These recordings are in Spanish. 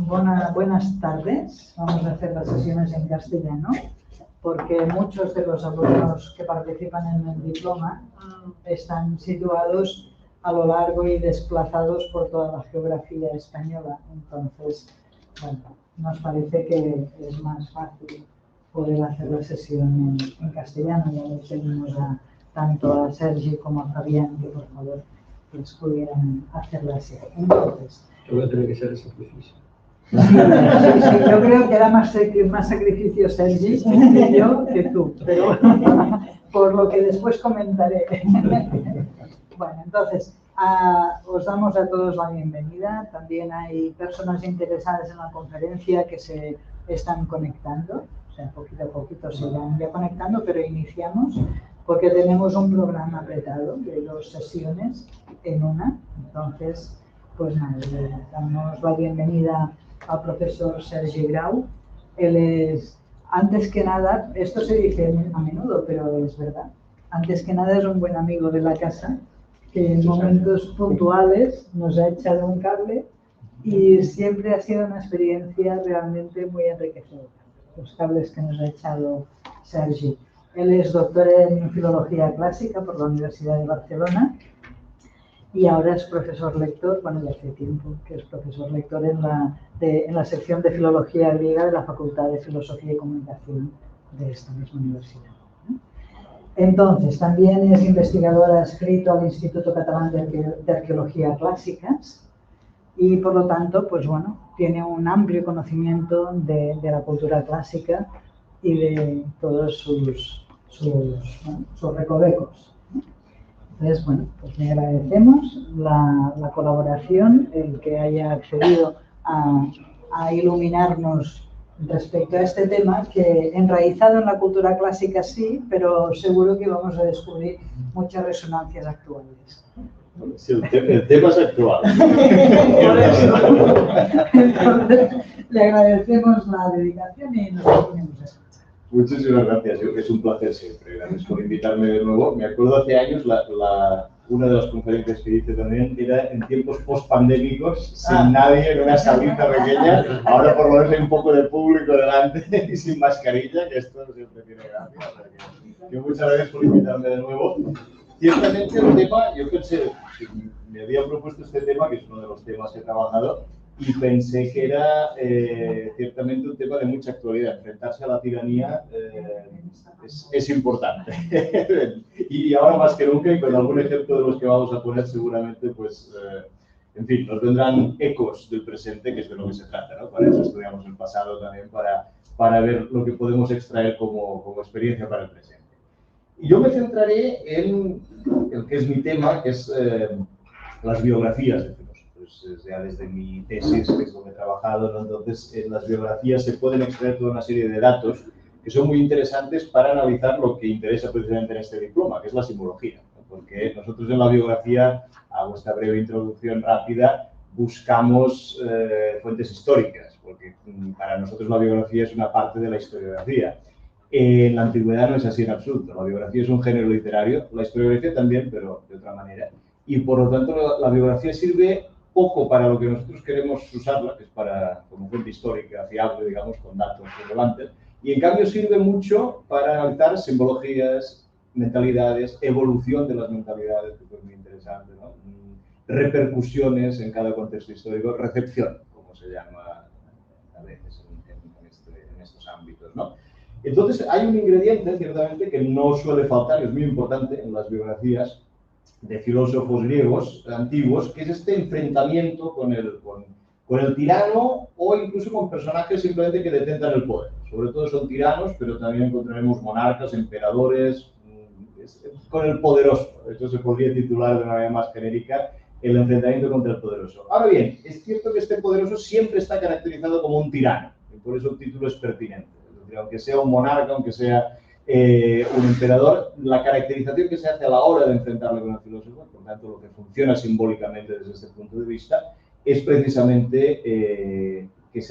buenas tardes. Vamos a hacer las sesiones en castellano porque muchos de los alumnos que participan en el diploma están situados a lo largo y desplazados por toda la geografía española. Entonces, bueno, nos parece que es más fácil poder hacer la sesión en castellano. Ya les pedimos tanto a Sergi como a Fabián que por favor pues pudieran hacerla así. Entonces, voy a tener que ser el sacrificio. Sí, yo creo que era más sacrificio Sergi que yo que tú, pero por lo que después comentaré. Bueno, entonces, os damos a todos la bienvenida. También hay personas interesadas en la conferencia que se están conectando, o sea, poquito a poquito se van ya conectando, pero iniciamos porque tenemos un programa apretado de 2 sesiones en una. Entonces, pues nada, le damos la bienvenida al profesor Sergi Grau. Él es, antes que nada, esto se dice a menudo, pero es verdad, antes que nada es un buen amigo de la casa, que en momentos puntuales nos ha echado un cable y siempre ha sido una experiencia realmente muy enriquecedora, los cables que nos ha echado Sergi. Él es doctor en Filología Clásica por la Universidad de Barcelona y ahora es profesor lector, bueno, ya hace tiempo que es profesor lector en la sección de Filología Griega de la Facultad de Filosofía y Comunicación de esta misma universidad. Entonces, también es investigador adscrito al Instituto Catalán de Arqueología Clásicas y, por lo tanto, pues bueno, tiene un amplio conocimiento de la cultura clásica y de todos sus recovecos. Entonces, bueno, pues le agradecemos la colaboración, el que haya accedido a iluminarnos respecto a este tema, que enraizado en la cultura clásica sí, pero seguro que vamos a descubrir muchas resonancias actuales. Sí, el tema es actual. Por eso. Entonces, le agradecemos la dedicación y nos ponemos a escuchar. Muchísimas gracias, es un placer siempre. Gracias por invitarme de nuevo. Me acuerdo hace años, una de las conferencias que hice también era en tiempos post-pandémicos, sin nadie, en una salita pequeña. Ahora por lo menos hay un poco de público delante y sin mascarilla, que esto siempre tiene gracia. O sea que muchas gracias por invitarme de nuevo. Ciertamente el tema, yo pensé, me había propuesto este tema, que es uno de los temas que he trabajado, y pensé que era ciertamente un tema de mucha actualidad. Enfrentarse a la tiranía es importante. Y ahora más que nunca, y con algún ejemplo de los que vamos a poner seguramente, pues, en fin, nos vendrán ecos del presente, que es de lo que se trata, ¿no? Para eso estudiamos el pasado también, para ver lo que podemos extraer como experiencia para el presente. Y yo me centraré en el que es mi tema, que es las biografías de filósofos. Ya desde mi tesis, que es donde he trabajado, ¿no? Entonces en las biografías se pueden extraer toda una serie de datos que son muy interesantes para analizar lo que interesa precisamente en este diploma, que es la simbología, ¿no? Porque nosotros en la biografía, hago esta breve introducción rápida, buscamos fuentes históricas, porque para nosotros la biografía es una parte de la historiografía. En la antigüedad no es así en absoluto. La biografía es un género literario, la historiografía también, pero de otra manera. Y por lo tanto la biografía sirve poco para lo que nosotros queremos usarla, que es como fuente histórica fiable, digamos, con datos relevantes. Y en cambio sirve mucho para analizar simbologías, mentalidades, evolución de las mentalidades, que es muy interesante, ¿no? Repercusiones en cada contexto histórico, recepción, como se llama a veces en estos ámbitos, ¿no? Entonces, hay un ingrediente, ciertamente, que no suele faltar, y es muy importante en las biografías de filósofos griegos antiguos, que es este enfrentamiento con el tirano o incluso con personajes simplemente que detentan el poder. Sobre todo son tiranos, pero también encontraremos monarcas, emperadores, con el poderoso. Esto se podría titular de una manera más genérica, el enfrentamiento contra el poderoso. Ahora bien, es cierto que este poderoso siempre está caracterizado como un tirano, y por eso el título es pertinente. Aunque sea un monarca, aunque sea un emperador, la caracterización que se hace a la hora de enfrentarlo con el filósofo, por tanto lo que funciona simbólicamente desde este punto de vista, es precisamente que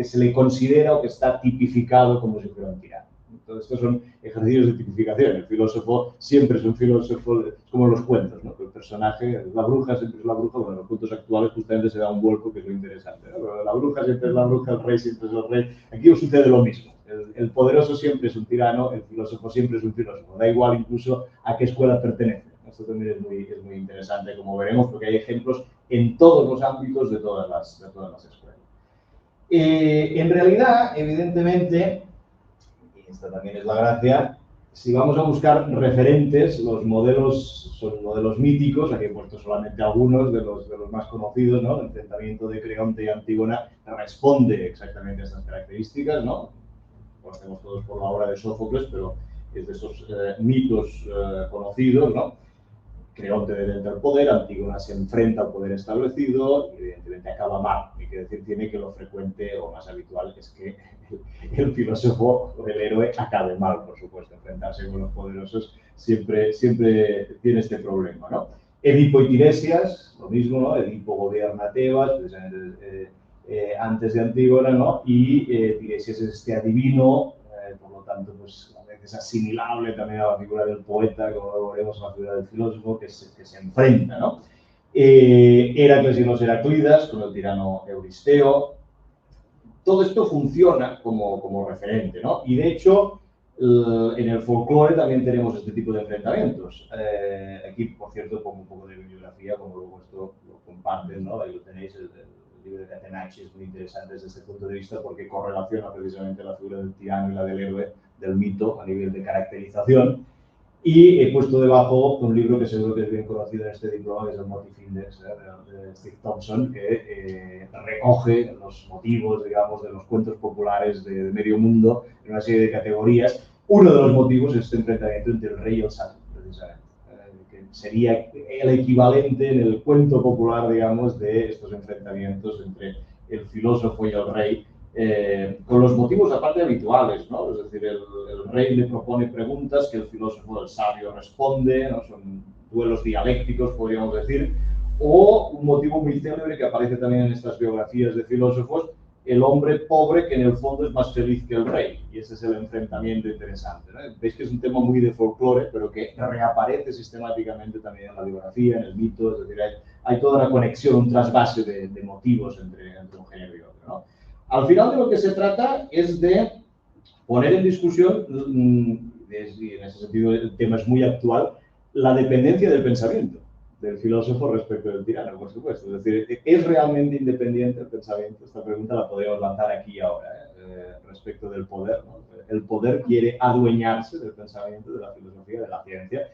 se le considera o que está tipificado como si fuera un tirano. Entonces, estos son ejercicios de tipificación. El filósofo siempre es un filósofo, es como los cuentos, ¿no? El personaje, la bruja siempre es la bruja, bueno, en los cuentos actuales justamente se da un vuelco que es lo interesante, ¿no? Pero la bruja siempre es la bruja, el rey siempre es el rey. Aquí sucede lo mismo. El poderoso siempre es un tirano, el filósofo siempre es un filósofo. Da igual incluso a qué escuela pertenece. Esto también es muy interesante, como veremos, porque hay ejemplos en todos los ámbitos de todas las escuelas. En realidad, evidentemente, y esta también es la gracia, si vamos a buscar referentes, los modelos son modelos míticos, aquí he puesto solamente algunos de los más conocidos, ¿no? El enfrentamiento de Creonte y Antígona responde exactamente a estas características, ¿no? Lo conocemos todos por la obra de Sófocles, pero es de esos mitos conocidos, ¿no? Creonte detenta el poder, Antígona se enfrenta al poder establecido y evidentemente acaba mal. Hay que decir tiene que lo frecuente o más habitual es que el filósofo o el héroe acabe mal, por supuesto. Enfrentarse con los poderosos siempre tiene este problema, ¿no? Edipo y Tiresias, lo mismo, ¿no? Edipo gobierna a Tebas, precisamente antes de Antígona, ¿no? Y Tiresias es este adivino, por lo tanto, pues es asimilable también a la figura del poeta, como luego veremos, a la figura del filósofo que se enfrenta, ¿no? Heracles y los Heraclidas, con el tirano Euristeo. Todo esto funciona como referente, ¿no? Y de hecho, en el folclore también tenemos este tipo de enfrentamientos. Aquí, por cierto, pongo un poco de bibliografía, como luego esto lo comparten, ¿no? Ahí lo tenéis, el libro de Catenacci es muy interesante desde este punto de vista porque correlaciona precisamente la figura del tirano y la del héroe, del mito, a nivel de caracterización. Y he puesto debajo un libro que seguro que es bien conocido en este diploma, que es el Motif Index, de Steve Thompson, que recoge los motivos, digamos, de los cuentos populares de medio mundo en una serie de categorías. Uno de los motivos es este enfrentamiento entre el rey y el sabio, precisamente, que sería el equivalente en el cuento popular, digamos, de estos enfrentamientos entre el filósofo y el rey, con los motivos aparte habituales, ¿no? Es decir, el rey le propone preguntas que el filósofo, el sabio, responde, ¿no? Son duelos dialécticos, podríamos decir, o un motivo muy célebre que aparece también en estas biografías de filósofos, el hombre pobre que en el fondo es más feliz que el rey, y ese es el enfrentamiento interesante, ¿no? Veis que es un tema muy de folclore, pero que reaparece sistemáticamente también en la biografía, en el mito, es decir, hay toda una conexión, un trasvase de motivos entre un género y otro, ¿no? Al final de lo que se trata es de poner en discusión, y en ese sentido el tema es muy actual, la dependencia del pensamiento del filósofo respecto del tirano, por supuesto. Es decir, ¿es realmente independiente el pensamiento? Esta pregunta la podríamos lanzar aquí y ahora, respecto del poder, ¿no? El poder quiere adueñarse del pensamiento, de la filosofía, de la ciencia.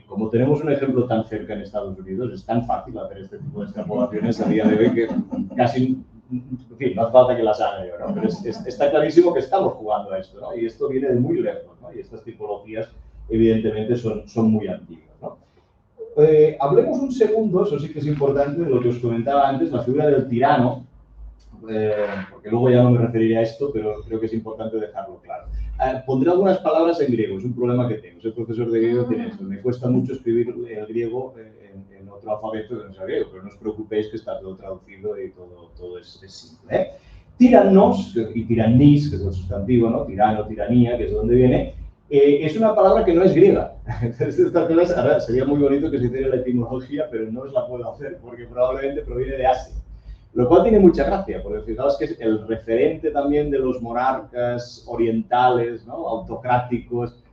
Como tenemos un ejemplo tan cerca en Estados Unidos, es tan fácil hacer este tipo de extrapolaciones a día de hoy que casi... En fin, no hace falta que las haga yo, ¿no? Pero está clarísimo que estamos jugando a esto, ¿no? Y esto viene de muy lejos, ¿no? Y estas tipologías, evidentemente, son muy antiguas, ¿no? Hablemos un segundo, eso sí que es importante, de lo que os comentaba antes, la figura del tirano, porque luego ya no me referiré a esto, pero creo que es importante dejarlo claro. Pondré algunas palabras en griego, es un problema que tengo. Soy profesor de griego, tiene esto. Me cuesta mucho escribir el griego en otro alfabeto que no sea griego, pero no os preocupéis que está todo traducido y todo es simple, ¿eh? Tiranos y tirannís, que es el sustantivo, ¿no? Tirano, tiranía, que es de donde viene, es una palabra que no es griega. Entonces, ahora sería muy bonito que se hiciera la etimología, pero no os la puedo hacer porque probablemente proviene de Asia. Lo cual tiene mucha gracia, porque fijaos que es el referente también de los monarcas orientales, ¿no? Autocráticos,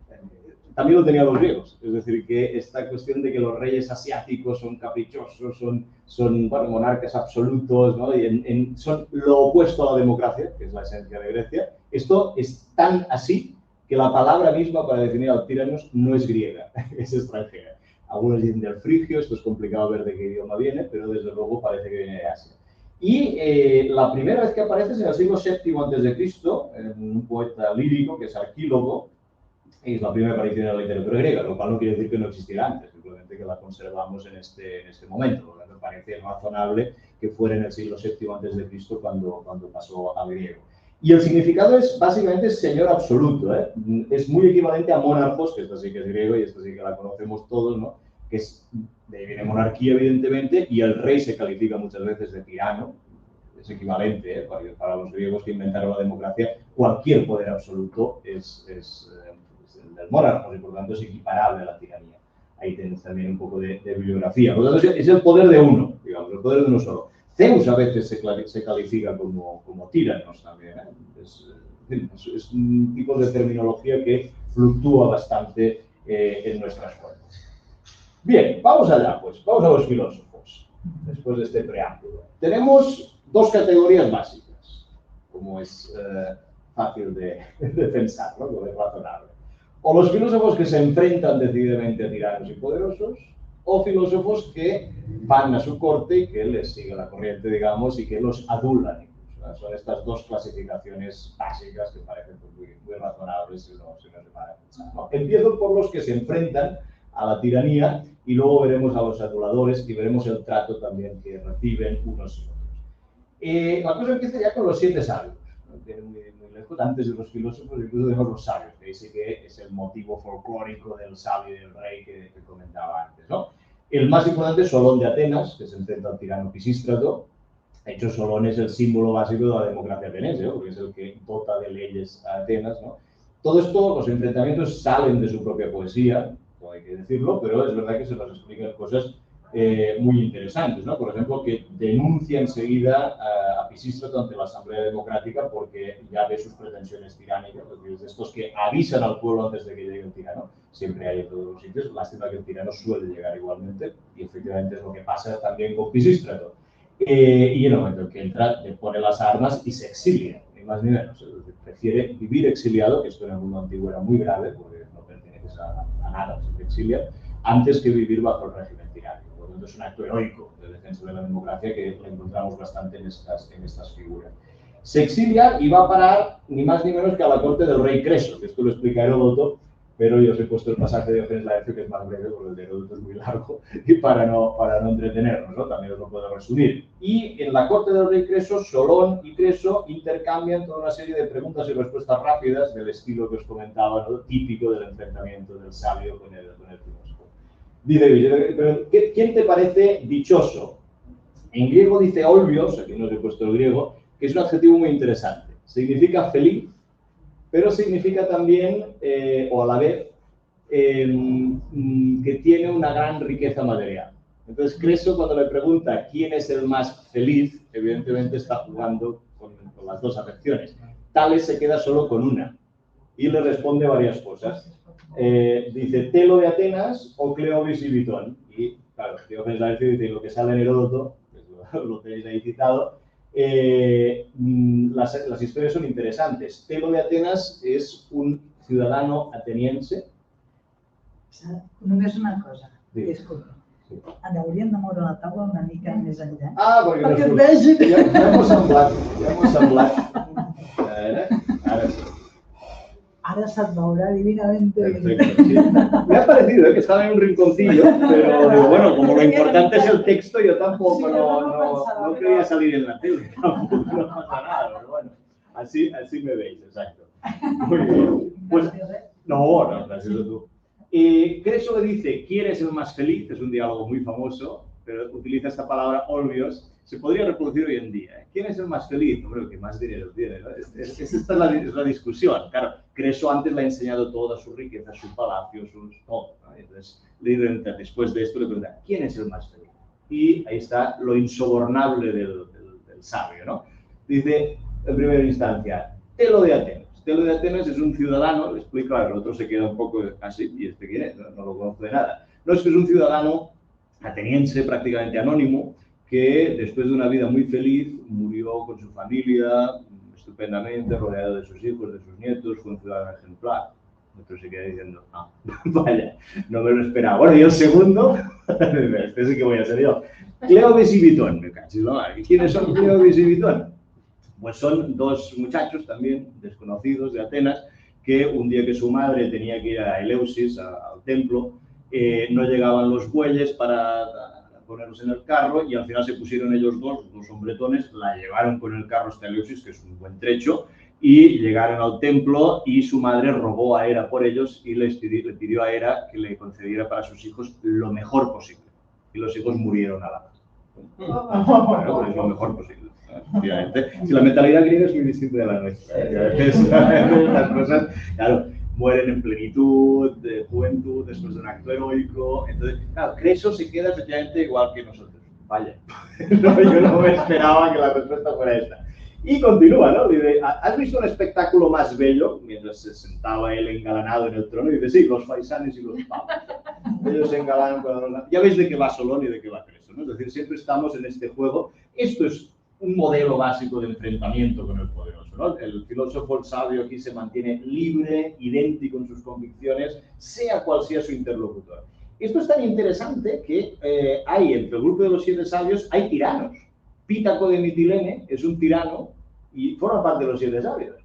también lo tenían los griegos. Es decir, que esta cuestión de que los reyes asiáticos son caprichosos, son bueno, monarcas absolutos, ¿no? Y son lo opuesto a la democracia, que es la esencia de Grecia. Esto es tan así que la palabra misma para definir al tiranos no es griega, es extranjera. Algunos dicen del frigio, esto es complicado ver de qué idioma viene, pero desde luego parece que viene de Asia. Y la primera vez que aparece es en el siglo VII a.C., en un poeta lírico que es Arquílogo, y es la primera aparición en la literatura griega, lo cual no quiere decir que no existiera antes, simplemente que la conservamos en este momento, porque me parece razonable que fuera en el siglo VII a.C. cuando pasó al griego. Y el significado es básicamente señor absoluto, ¿eh? Es muy equivalente a monarcos, que esto sí que es griego y esto sí que la conocemos todos, ¿no? Que es, de ahí viene monarquía, evidentemente, y el rey se califica muchas veces de tirano, es equivalente, para los griegos que inventaron la democracia, cualquier poder absoluto es monarcos y por tanto es equiparable a la tiranía. Ahí tenéis también un poco de bibliografía. Por lo tanto, es el poder de uno, digamos, el poder de uno solo. Zeus a veces se califica como tiranos también. Es un tipo de terminología que fluctúa bastante en nuestras fuentes. Bien, vamos allá, pues. Vamos a los filósofos, después de este preámbulo. Tenemos dos categorías básicas, como es fácil de pensar, ¿no? Como es razonable. O los filósofos que se enfrentan decididamente a tiranos y poderosos, o filósofos que van a su corte y que les sigue la corriente, digamos, y que los adulan incluso, ¿no? Son estas dos clasificaciones básicas que parecen pues, muy razonables si uno se para a pensar, ¿no? Empiezo por los que se enfrentan a la tiranía y luego veremos a los aduladores y veremos el trato también que reciben unos y otros. La cosa empieza ya con los 7 sabios. Muy lejos, antes de los filósofos, incluso tenemos los sabios, que dice que es el motivo folclórico del sabio y del rey que comentaba antes, ¿no? El más importante es Solón de Atenas, que se enfrenta al tirano Pisístrato. De hecho, Solón es el símbolo básico de la democracia ateniense, ¿no? Porque es el que dota de leyes a Atenas, ¿no? Todo esto, los enfrentamientos salen de su propia poesía, no hay que decirlo, pero es verdad que se nos explican cosas muy interesantes, ¿no? Por ejemplo, que denuncia enseguida a Pisístrato ante la Asamblea Democrática porque ya ve sus pretensiones tiránicas, es de estos que avisan al pueblo antes de que llegue el tirano. Siempre hay en todos los sitios, lástima que el tirano suele llegar igualmente, y efectivamente es lo que pasa también con Pisístrato. Y en el momento en que entra, le pone las armas y se exilia, ni más ni menos. Es decir, prefiere vivir exiliado, que esto en el mundo antiguo era muy grave, porque no perteneces a nada, se te exilia, antes que vivir bajo el régimen tiránico. Por lo tanto, es un acto heroico de defensa de la democracia que lo encontramos bastante en estas figuras. Se exilia y va a parar ni más ni menos que a la corte del rey Creso, que esto lo explica Heródoto, pero yo os he puesto el pasaje de Diógenes Laercio, que es más breve, porque el de Heródoto es muy largo, y para no entretenernos, ¿no? También os lo puedo resumir. Y en la corte del rey Creso, Solón y Creso intercambian toda una serie de preguntas y respuestas rápidas del estilo que os comentaba, ¿no? Típico del enfrentamiento del sabio con el filósofo. Dice, pero ¿quién te parece dichoso? En griego dice olbios, aquí no os he puesto el griego, que es un adjetivo muy interesante. Significa feliz, pero significa también, o a la vez, que tiene una gran riqueza material. Entonces, Creso, cuando le pregunta quién es el más feliz, evidentemente está jugando con las dos acepciones. Tales se queda solo con una y le responde varias cosas. Dice Telo de Atenas o Cleobis y Bitón. Y, claro, Diógenes Laercio dice lo que sale en Heródoto, lo tenéis ahí citado. Las historias son interesantes. Telo de Atenas es un ciudadano ateniense. Només una cosa, Sí. disculpa. Hauríem de moure la taula una mica més enllà. Perquè et vegin. Ja hemos semblat. Ara sí. Ahora se mourà divinamente bien. Perfecto, sí. Me ha parecido que estaba en un rinconcillo, pero digo, bueno, como lo importante es el texto, yo tampoco Sí, no quería salir en la tele, tampoco no pasa nada, pero bueno, así me veis, exacto. Muy bien. Pues, no, gracias a tú. Creso le dice, ¿quién es el más feliz? Es un diálogo muy famoso, pero utiliza esta palabra olbios. Se podría reproducir hoy en día. ¿Quién es el más feliz? Hombre, el que más dinero tiene, ¿no? Esta es la discusión. Claro, Creso antes le ha enseñado toda su riqueza, su palacio, todo, ¿no? Entonces, después de esto le pregunta, ¿quién es el más feliz? Y ahí está lo insobornable del sabio, ¿no? Dice, en primera instancia, Telo de Atenas. Telo de Atenas es un ciudadano, le explico, el otro se queda un poco así, ¿y este quién es? No lo conozco de nada. No, es que es un ciudadano ateniense, prácticamente anónimo, que después de una vida muy feliz murió con su familia, estupendamente, rodeado de sus hijos, de sus nietos, fue un ciudadano ejemplar. Otro se queda diciendo, vaya, no me lo esperaba. Bueno, y el segundo, este sí que voy a ser yo. Cleobis y Bitón, me cachis la madre. ¿Quiénes son Cleobis y Bitón? Pues son dos muchachos también desconocidos de Atenas que un día que su madre tenía que ir a Eleusis, al templo, no llegaban los bueyes para ponerlos en el carro y al final se pusieron ellos dos hombretones, la llevaron con el carro hasta Eleusis, que es un buen trecho, y llegaron al templo y su madre rogó a Hera por ellos y le pidió a Hera que le concediera para sus hijos lo mejor posible. Y los hijos murieron a la vez. Bueno, pues lo mejor posible. Efectivamente. Si la mentalidad griega es muy distinta de la nuestra. Estas cosas, claro, mueren en plenitud, de juventud, después de un acto heroico. Entonces, claro, Creso se queda efectivamente igual que nosotros. Vaya, no, yo no me esperaba que la respuesta fuera esta. Y continúa, ¿no? Dice, ¿has visto un espectáculo más bello? Mientras se sentaba él engalanado en el trono, y dice, sí, los faisanes y los pavos. Ellos se engalanan con los... Ya veis de qué va Solón y de qué va Creso, ¿no? Es decir, siempre estamos en este juego. Esto es un modelo básico de enfrentamiento con el poderoso, ¿no? El filósofo, el sabio, aquí se mantiene libre, idéntico en sus convicciones, sea cual sea su interlocutor. Esto es tan interesante que hay, entre el grupo de los 7 sabios, hay tiranos. Pítaco de Mitilene es un tirano y forma parte de los 7 sabios.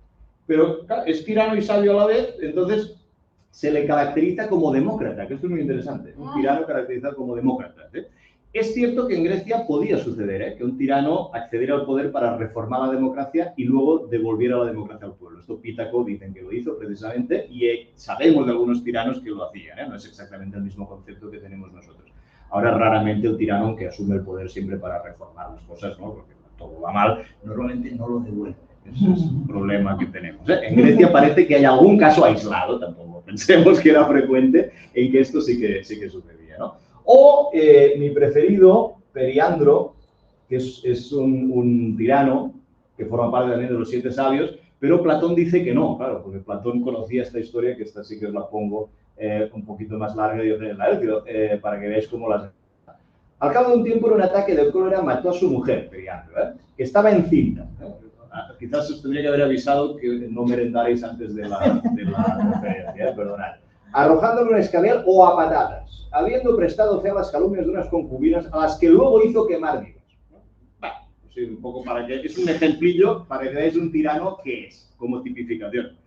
Pero claro, es tirano y sabio a la vez, entonces se le caracteriza como demócrata, que esto es muy interesante. Un tirano caracterizado como demócrata, ¿eh? Es cierto que en Grecia podía suceder, que un tirano accediera al poder para reformar la democracia y luego devolviera la democracia al pueblo. Esto Pítaco dicen que lo hizo precisamente y sabemos de algunos tiranos que lo hacían, no es exactamente el mismo concepto que tenemos nosotros. Ahora raramente el tirano que asume el poder siempre para reformar las cosas, ¿no? Porque todo va mal, normalmente no lo devuelve. Ese es un problema que tenemos. En Grecia parece que hay algún caso aislado, tampoco pensemos que era frecuente, en que esto sí que sucedía, ¿no? O mi preferido, Periandro, que es un tirano que forma parte también de los 7 sabios, pero Platón dice que no, claro, porque Platón conocía esta historia, que esta sí que os la pongo un poquito más larga y para que veáis cómo las... Al cabo de un tiempo, en un ataque de cólera, mató a su mujer, Periandro, que estaba encinta. Quizás os tendría que haber avisado que no merendaréis antes de la referencia, perdonad. Arrojándole un escabel o a patadas, habiendo prestado fe a las calumnias de unas concubinas a las que luego hizo quemar vivas. Bueno, sí, un poco para que... Es un ejemplillo para que veáis un tirano que es, como tipificación.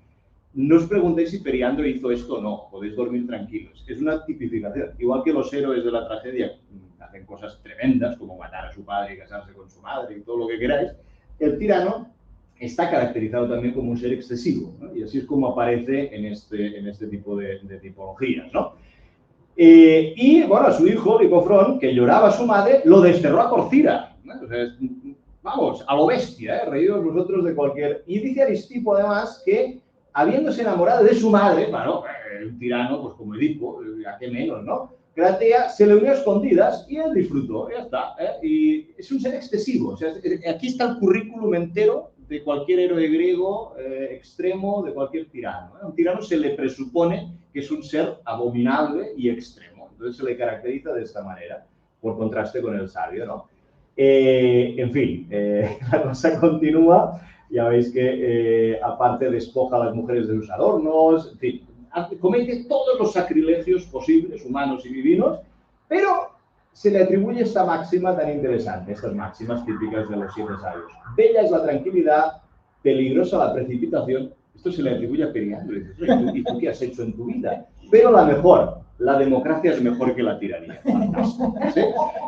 No os preguntéis si Periandro hizo esto o no, podéis dormir tranquilos. Es una tipificación. Igual que los héroes de la tragedia hacen cosas tremendas, como matar a su padre y casarse con su madre y todo lo que queráis, el tirano está caracterizado también como un ser excesivo, ¿no? Y así es como aparece en este tipo de tipologías, ¿no? Y, bueno, a su hijo, Licofrón, que lloraba a su madre, lo desterró a Corcira, ¿no? O sea, vamos, a lo bestia, reídos vosotros de cualquier... Y dice Aristipo, además, que habiéndose enamorado de su madre, bueno, un tirano, pues como Edipo, a qué menos, ¿no? Cratea se le unió a escondidas y él disfrutó, ya está. Y es un ser excesivo, o sea, aquí está el currículum entero de cualquier héroe griego extremo, de cualquier tirano. A un tirano se le presupone que es un ser abominable y extremo. Entonces se le caracteriza de esta manera, por contraste con el sabio, ¿no? En fin, la cosa continúa. Ya veis que aparte despoja a las mujeres de sus adornos, en fin, comete todos los sacrilegios posibles, humanos y divinos, pero se le atribuye esta máxima tan interesante, estas máximas típicas de los 7 sabios. Bella es la tranquilidad, peligrosa la precipitación. Esto se le atribuye a Periandro. ¿Y tú qué has hecho en tu vida? Pero la mejor, la democracia es mejor que la tiranía. ¿Sí?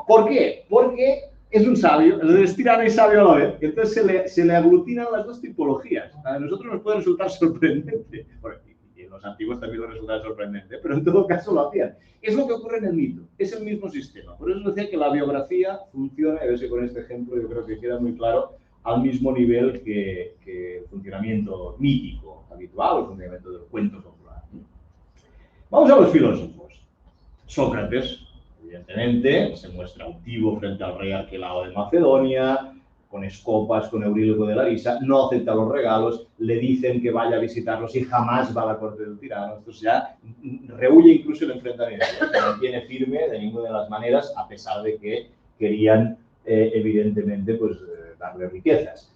¿Por qué? Porque es un sabio, es tirano y sabio a la vez. Entonces se le aglutinan las dos tipologías. A nosotros nos puede resultar sorprendente. Bueno, y en los antiguos también les resulta sorprendente, pero en todo caso lo hacían. Es lo que ocurre en el mito, es el mismo sistema. Por eso decía que la biografía funciona, y a ver si con este ejemplo yo creo que queda muy claro, al mismo nivel que el funcionamiento mítico habitual, el funcionamiento del cuento popular. Vamos a los filósofos. Sócrates, evidentemente, se muestra altivo frente al rey Arquelao de Macedonia, con escopas, con Euríloco de Larisa, no acepta los regalos, le dicen que vaya a visitarlos y jamás va a la corte del tirano. Entonces ya rehúye incluso el enfrentamiento, se mantiene firme de ninguna de las maneras, a pesar de que querían, evidentemente, pues, darle riquezas.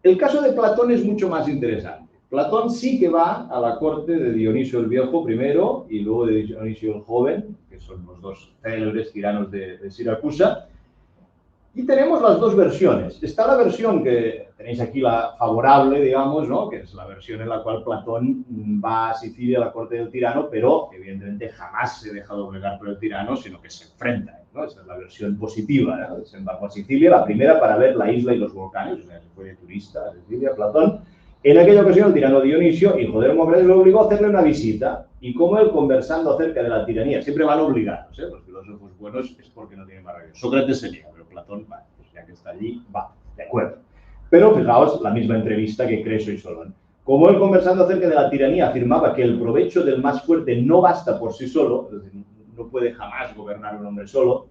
El caso de Platón es mucho más interesante. Platón sí que va a la corte de Dionisio el Viejo primero y luego de Dionisio el Joven, que son los dos célebres tiranos de Siracusa. Y tenemos las dos versiones. Está la versión que tenéis aquí, la favorable, digamos, ¿no? Que es la versión en la cual Platón va a Sicilia, a la corte del tirano, pero evidentemente jamás se deja doblegar por el tirano, sino que se enfrenta, ¿no? Esa es la versión positiva, ¿no? Desembarcó a Sicilia, la primera para ver la isla y los volcanes, o sea, se fue de turista a Sicilia, Platón. En aquella ocasión el tirano Dionisio, hijo de Hermógenes, lo obligó a hacerle una visita, y como él, conversando acerca de la tiranía, siempre van obligados, ¿eh? Los filósofos buenos es porque no tienen más remedio. Sócrates se niega, pero Platón, pues ya que está allí, va, de acuerdo. Pero fijaos, la misma entrevista que Creso y Solón. Como él, conversando acerca de la tiranía, afirmaba que el provecho del más fuerte no basta por sí solo, es decir, no puede jamás gobernar un hombre solo,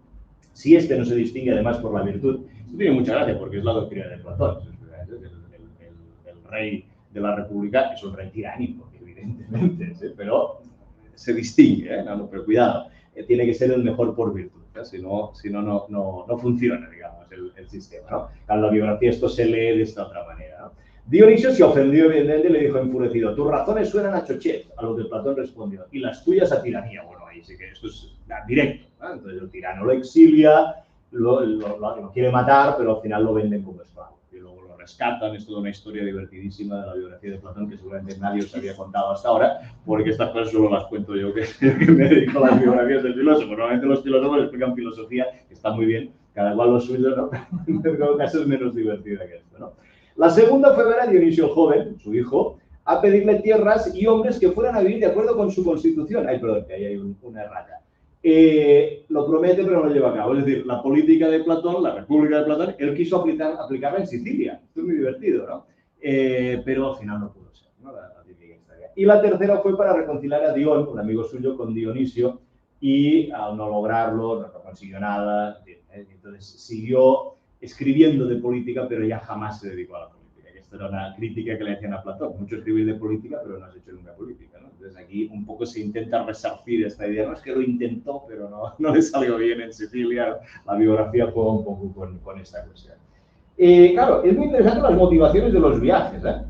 si este no se distingue además por la virtud. Esto tiene mucha gracia porque es la doctrina de Platón. El rey de la república es un rey tiránico, evidentemente, ¿sí? Pero se distingue, ¿eh? No, pero cuidado, tiene que ser el mejor por virtud, ¿eh? Si no, no funciona, digamos, el sistema, ¿no? En la biografía esto se lee de esta otra manera, ¿no? Dionisio se ofendió, evidentemente, y le dijo enfurecido: tus razones suenan a chochet, a lo que Platón respondió, y las tuyas a tiranía. Bueno, ahí sí que esto es directo, ¿no? Entonces el tirano lo exilia, lo quiere matar, pero al final lo venden como esclavo. Y luego lo rescatan. Es toda una historia divertidísima de la biografía de Platón que seguramente nadie os había contado hasta ahora, porque estas cosas solo las cuento yo, que me dedico a las biografías del filósofo. Normalmente los filósofos explican filosofía, que está muy bien, cada cual lo suyo, ¿no? En todo caso es menos divertida que esto, ¿no? La segunda fue ver a Dionisio el joven, su hijo, a pedirle tierras y hombres que fueran a vivir de acuerdo con su constitución. Ay, perdón, que ahí hay una errata. Lo promete pero no lo lleva a cabo. Es decir, la política de Platón, la república de Platón, él quiso aplicarla en Sicilia. Esto es muy divertido, ¿no? Pero al final no pudo ser, ¿no? La típica historia. Y la tercera fue para reconciliar a Dion, un amigo suyo, con Dionisio, y al no lograrlo, no consiguió nada. Entonces siguió escribiendo de política, pero ya jamás se dedicó a la política. Esto era una crítica que le hacían a Platón. Mucho escribir de política, pero no has hecho nunca política, ¿no? Entonces aquí un poco se intenta resarcir esta idea. No es que lo intentó, pero no le salió bien en Sicilia. La biografía juega un poco con esta cuestión. Claro, es muy interesante las motivaciones de los viajes, ¿eh?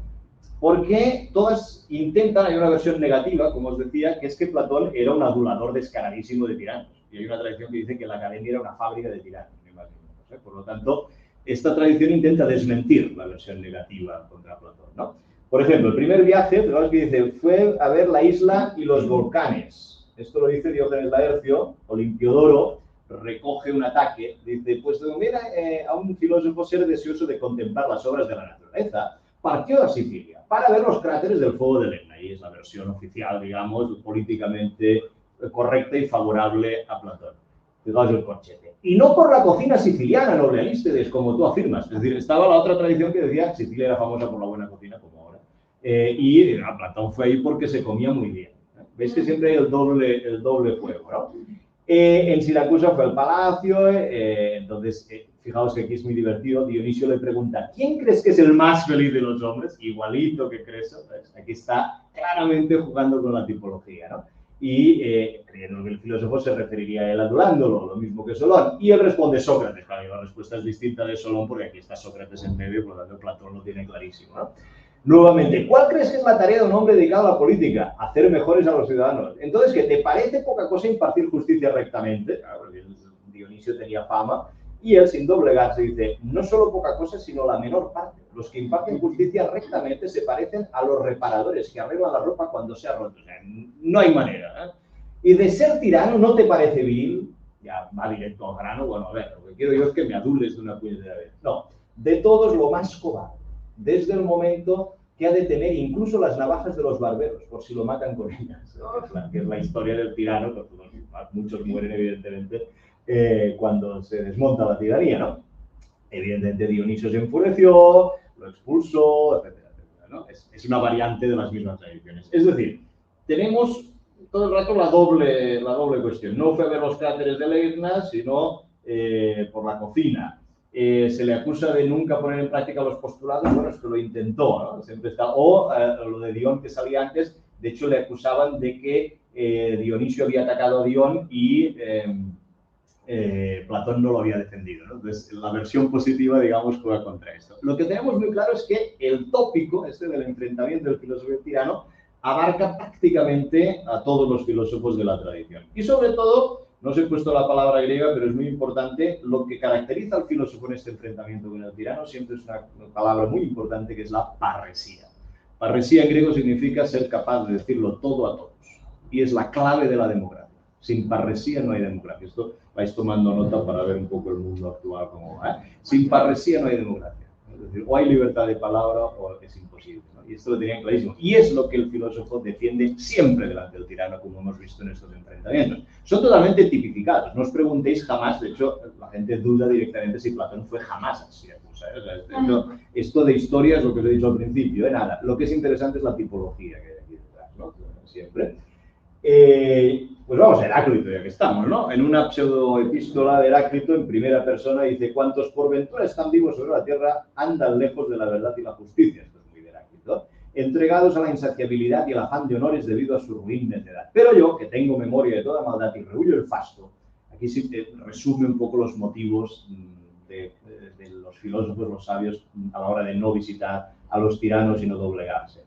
Porque todas intentan, hay una versión negativa, como os decía, que es que Platón era un adulador descaradísimo de tiranos. Y hay una tradición que dice que la academia era una fábrica de tiranos. Por lo tanto, esta tradición intenta desmentir la versión negativa contra Platón, ¿no? Por ejemplo, el primer viaje, fijaos que dice, fue a ver la isla y los volcanes. Esto lo dice Diógenes Laercio. Olimpiodoro recoge un ataque, dice, pues mira, a un filósofo ser deseoso de contemplar las obras de la naturaleza, partió a Sicilia para ver los cráteres del fuego de Etna. Y es la versión oficial, digamos, políticamente correcta y favorable a Platón. Fijaos el corchete. Y no por la cocina siciliana, noble Alístedes, como tú afirmas. Es decir, estaba la otra tradición que decía que Sicilia era famosa por la buena cocina, como ahora. Y Platón fue ahí porque se comía muy bien. ¿Veis que siempre hay el doble fuego, ¿no? En Siracusa fue al palacio, entonces, fijaos que aquí es muy divertido. Dionisio le pregunta, ¿quién crees que es el más feliz de los hombres? Igualito que Creso, ¿ves? Aquí está claramente jugando con la tipología, ¿no? Y creyendo que el filósofo se referiría a él adulándolo, lo mismo que Solón. Y él responde Sócrates. Claro, la respuesta es distinta de Solón porque aquí está Sócrates en medio, por lo tanto Platón lo tiene clarísimo, ¿no? Nuevamente, ¿cuál crees que es la tarea de un hombre dedicado a la política? Hacer mejores a los ciudadanos. Entonces, ¿qué te parece poca cosa impartir justicia rectamente? Claro, porque Dionisio tenía fama. Y él, sin doblegarse, dice, no solo poca cosa, sino la menor parte. Los que imparten justicia rectamente se parecen a los reparadores que arreglan la ropa cuando se ha roto. O sea, no hay manera, ¿eh? Y de ser tirano, ¿no te parece vil? Ya va directo al grano. Bueno, a ver, lo que quiero yo es que me adules de una puñetera vez. No, de todos lo más cobarde. Desde el momento que ha de tener incluso las navajas de los barberos, por si lo matan con ellas. Que es la historia del tirano, que muchos mueren, evidentemente, cuando se desmonta la tiranía, ¿no? Evidentemente Dionisio se enfureció, lo expulsó, etcétera, etcétera, ¿no? Es una variante de las mismas tradiciones. Es decir, tenemos todo el rato la doble cuestión. No fue a ver los cráteres de Etna, sino por la cocina. Se le acusa de nunca poner en práctica los postulados. Bueno, es que lo intentó, ¿no? Siempre está. O lo de Dion que salía antes, de hecho le acusaban de que Dionisio había atacado a Dion y Platón no lo había defendido, ¿no? Entonces, la versión positiva, digamos, juega contra esto. Lo que tenemos muy claro es que el tópico, este del enfrentamiento del filósofo y el tirano, abarca prácticamente a todos los filósofos de la tradición. Y sobre todo, no os he puesto la palabra griega, pero es muy importante, lo que caracteriza al filósofo en este enfrentamiento con el tirano siempre es una palabra muy importante que es la parresía. Parresía en griego significa ser capaz de decirlo todo a todos. Y es la clave de la democracia. Sin parresía no hay democracia. Esto vais tomando nota para ver un poco el mundo actual como va, ¿eh? Sin parresía no hay democracia. Es decir, o hay libertad de palabra o es imposible, ¿no? ¿no? Y esto lo tenían clarísimo. Y es lo que el filósofo defiende siempre delante del tirano, como hemos visto en estos enfrentamientos. Son totalmente tipificados. No os preguntéis jamás, de hecho, la gente duda directamente si Platón fue jamás así. Esto de historia es lo que os he dicho al principio, nada. Lo que es interesante es la tipología que hay aquí detrás, ¿no? Siempre. Pues vamos a Heráclito, ya que estamos, ¿no? En una pseudoepístola de Heráclito, en primera persona, dice: cuantos por ventura están vivos sobre la tierra andan lejos de la verdad y la justicia. Esto es muy de Heráclito. Entregados a la insaciabilidad y el afán de honores debido a su ruin necedad. Pero yo, que tengo memoria de toda maldad y rehuyo el fasto, aquí sí resume un poco los motivos de los filósofos, los sabios, a la hora de no visitar a los tiranos y no doblegarse.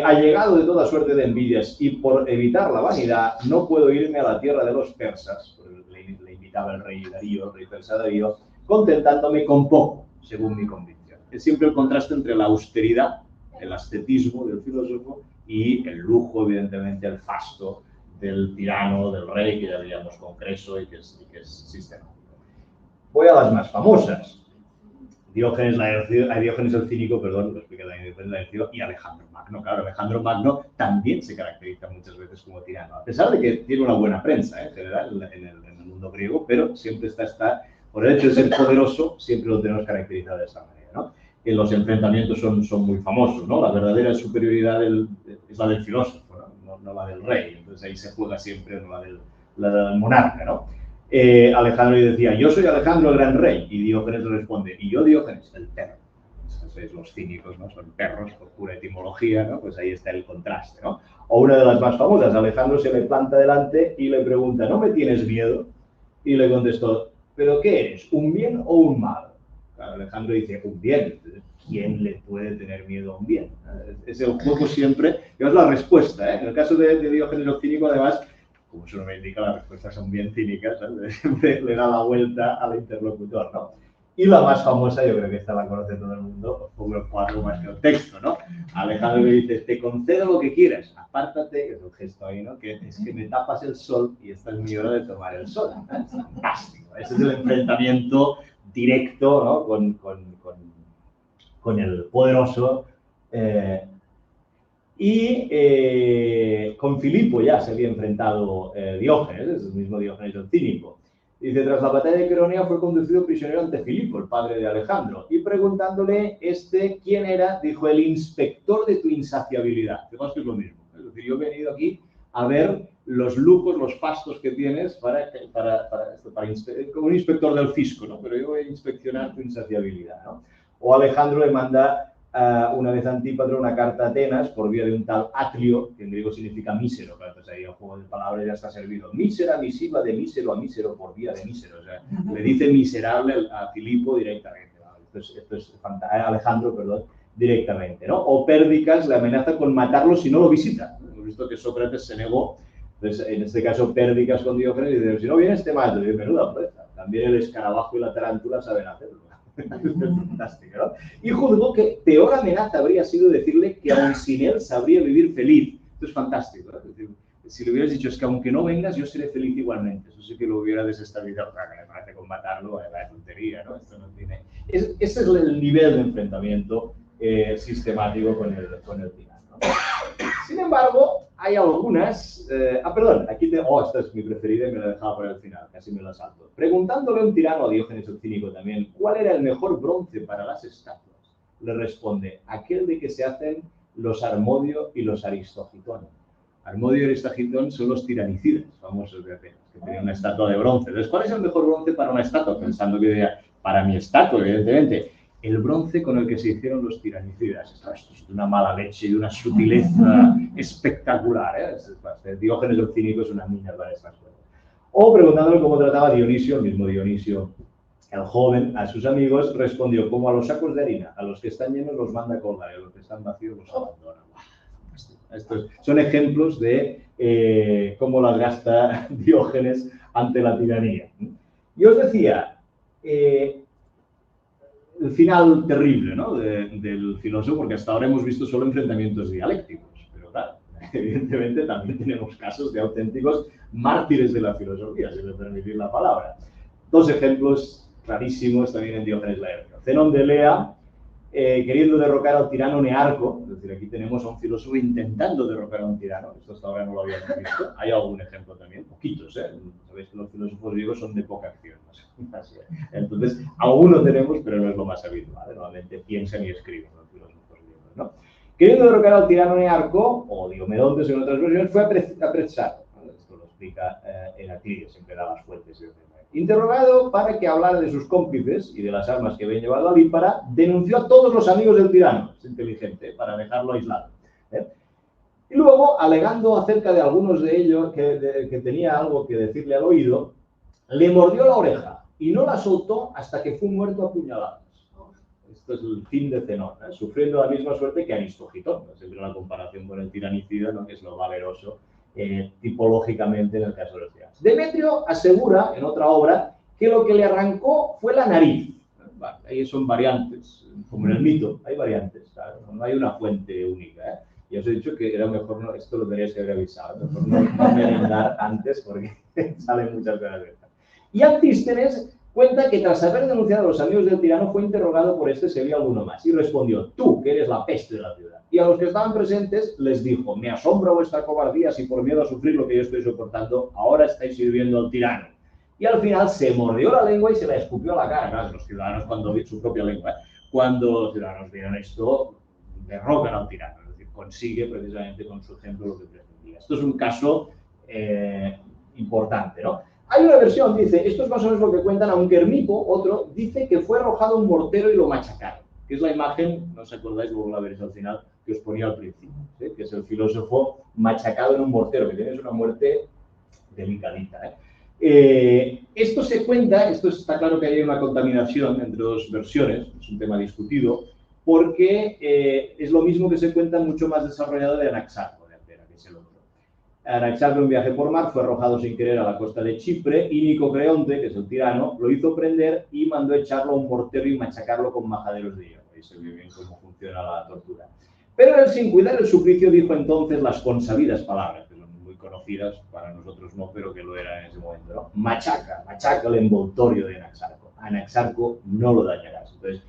Allegado de toda suerte de envidias y por evitar la vanidad, no puedo irme a la tierra de los persas, le invitaba el rey Darío, el rey persa Darío, contentándome con poco, según mi convicción. Es siempre el contraste entre la austeridad, el ascetismo del filósofo, y el lujo, evidentemente, el fasto del tirano, del rey, que ya veíamos con Creso y que es sistemático. Voy a las más famosas. Diógenes el Cínico, perdón, lo expliqué también, Diógenes Laercio, y Alejandro Magno. Claro, Alejandro Magno también se caracteriza muchas veces como tirano, a pesar de que tiene una buena prensa en general en el mundo griego, pero siempre está, por el hecho de ser poderoso, siempre lo tenemos caracterizado de esa manera, ¿no? Los enfrentamientos son muy famosos, ¿no? La verdadera superioridad es la del filósofo, no la del rey, entonces ahí se juega siempre la del monarca, ¿no? Alejandro le decía: yo soy Alejandro el gran rey, y Diógenes le responde: y yo Diógenes el perro. Entonces los cínicos, ¿no? Son perros por pura etimología, ¿no? Pues ahí está el contraste, ¿no? O una de las más famosas, Alejandro se le planta delante y le pregunta: ¿no me tienes miedo? Y le contestó: ¿pero qué eres? ¿Un bien o un mal? Claro, Alejandro dice: un bien. ¿Quién le puede tener miedo a un bien? Es el juego siempre, y es la respuesta, ¿eh? En el caso de Diógenes el Cínico, además, como su nombre indica, las respuestas son bien cínicas, ¿sabes? Le da la vuelta al interlocutor, ¿no? Y la más famosa, yo creo que esta la conoce todo el mundo, os pongo el cuadro más que el texto, ¿no? Alejandro le dice: te concedo lo que quieras, apártate, que es el gesto ahí, ¿no? Que es que me tapas el sol y esta es mi hora de tomar el sol. Es fantástico. Ese es el enfrentamiento directo, ¿no? Con el poderoso. Con Filipo ya se había enfrentado Diógenes, es el mismo Diógenes el Cínico. Dice: tras la batalla de Queronea fue conducido prisionero ante Filipo, el padre de Alejandro, y preguntándole quién era, dijo: el inspector de tu insaciabilidad. Fijaos que es lo mismo. Es decir, yo he venido aquí a ver los lujos, los fastos que tienes como un inspector del fisco, ¿no? Pero yo voy a inspeccionar tu insaciabilidad, ¿no? O Alejandro le manda una vez a Antípatro una carta a Atenas por vía de un tal Atlio, que en griego significa mísero, pero entonces ahí el juego de palabras ya está servido. Mísera, misiva, de mísero a mísero por vía de mísero. O sea, le dice miserable a Filipo directamente. ¿No? Esto es Alejandro, perdón, directamente, ¿no? O Pérdicas le amenaza con matarlo si no lo visita. Hemos visto que Sócrates se negó. Entonces, en este caso, Pérdicas con Diógenes y dice: si no vienes te mato. Y dice: menuda prueba. También el escarabajo y la tarántula saben hacerlo. Es fantástico, ¿no? Y juzgó que peor amenaza habría sido decirle que aun sin él sabría vivir feliz. Esto es fantástico, ¿no? Es decir, si le hubieras dicho: es que aunque no vengas, yo seré feliz igualmente. Eso sí que lo hubiera desestabilizado. Claro, que me parece con matarlo, vaya tontería, ¿no? Esto no tiene... Ese es el nivel de enfrentamiento sistemático con el tirano, ¿no? Sin embargo, hay algunas... perdón, aquí esta es mi preferida y me la dejaba para el final, casi me la salto. Preguntándole a un tirano, a Diógenes el Cínico también, ¿cuál era el mejor bronce para las estatuas? Le responde: aquel de que se hacen los Harmodio y los Aristogitón. Harmodio y Aristogitón son los tiranicidas, famosos de Atenas, que tenían una estatua de bronce. Entonces, ¿cuál es el mejor bronce para una estatua? Pensando que diría: para mi estatua, evidentemente. El bronce con el que se hicieron los tiranicidas. Esto es de una mala leche y de una sutileza espectacular, ¿eh? Diógenes el Cínico es una mina para estas cosas. O preguntándole cómo trataba Dionisio, el mismo Dionisio, el joven, a sus amigos, respondió: como a los sacos de harina, a los que están llenos los manda a colgar y a los que están vacíos los abandona. Estos son ejemplos de cómo las gasta Diógenes ante la tiranía. Y os decía, el final terrible, ¿no? del filósofo, porque hasta ahora hemos visto solo enfrentamientos dialécticos, pero claro, evidentemente también tenemos casos de auténticos mártires de la filosofía, si me permitís la palabra. Dos ejemplos clarísimos también en Diógenes Laercio. Zenón de Elea queriendo derrocar al tirano Nearco. Es decir, aquí tenemos a un filósofo intentando derrocar a un tirano. Esto hasta ahora no lo habíamos visto. Hay algún ejemplo también, poquitos, ¿eh? Sabéis que los filósofos griegos son de poca acción. Entonces, alguno tenemos, pero no es lo más habitual. Normalmente piensan y escriben los filósofos griegos, ¿no? Queriendo derrocar al tirano Nearco, o Diomedontes en otras versiones, fue apresado. Esto lo explica Heraclides, siempre da las fuentes. Interrogado para que hablara de sus cómplices y de las armas que habían llevado a Lípara, denunció a todos los amigos del tirano. Es inteligente, para dejarlo aislado. Y luego, alegando acerca de algunos de ellos que tenía algo que decirle al oído, le mordió la oreja y no la soltó hasta que fue muerto a puñaladas. Esto es el fin de Zenón, sufriendo la misma suerte que Aristogitón. Siempre una comparación con el tiranicida, ¿no? Que es lo valeroso tipológicamente en el caso de los tiranos. Demetrio asegura en otra obra que lo que le arrancó fue la nariz. Bueno, ahí son variantes, como en el mito, hay variantes, claro, no hay una fuente única. Ya os he dicho que era mejor, no, esto lo teníais que haber avisado, mejor no merendar antes porque salen muchas cosas de estas. Y Antístenes cuenta que tras haber denunciado a los amigos del tirano fue interrogado por este si había alguno más y respondió: tú, que eres la peste de la ciudad. Y a los que estaban presentes les dijo: me asombra vuestra cobardía si por miedo a sufrir lo que yo estoy soportando ahora estáis sirviendo al tirano. Y al final se mordió la lengua y se la escupió a la cara. Claro, los ciudadanos, cuando su propia lengua, cuando los ciudadanos vieron esto, derrocan al tirano. Es decir, consigue precisamente con su ejemplo lo que pretendía. Esto es un caso importante, ¿no? Hay una versión, dice, esto es más o menos lo que cuentan, aunque Hermipo, otro, dice que fue arrojado un mortero y lo machacaron, que es la imagen, no os acordáis, luego la veréis al final, que os ponía al principio, ¿sí? Que es el filósofo machacado en un mortero, que tienes una muerte delicadita. Esto se cuenta, esto está claro que hay una contaminación entre dos versiones, es un tema discutido, porque es lo mismo que se cuenta mucho más desarrollado de Anaxarco de Antera, que es el otro. Anaxarco en un viaje por mar fue arrojado sin querer a la costa de Chipre y Nicocreonte, que es el tirano, lo hizo prender y mandó echarlo a un mortero y machacarlo con majaderos de hierro. Ahí se ve bien cómo funciona la tortura. Pero él, sin cuidar el suplicio, dijo entonces las consabidas palabras, que son muy conocidas, para nosotros no, pero que lo eran en ese momento, ¿no? Machaca el envoltorio de Anaxarco. Anaxarco no lo dañarás. Entonces,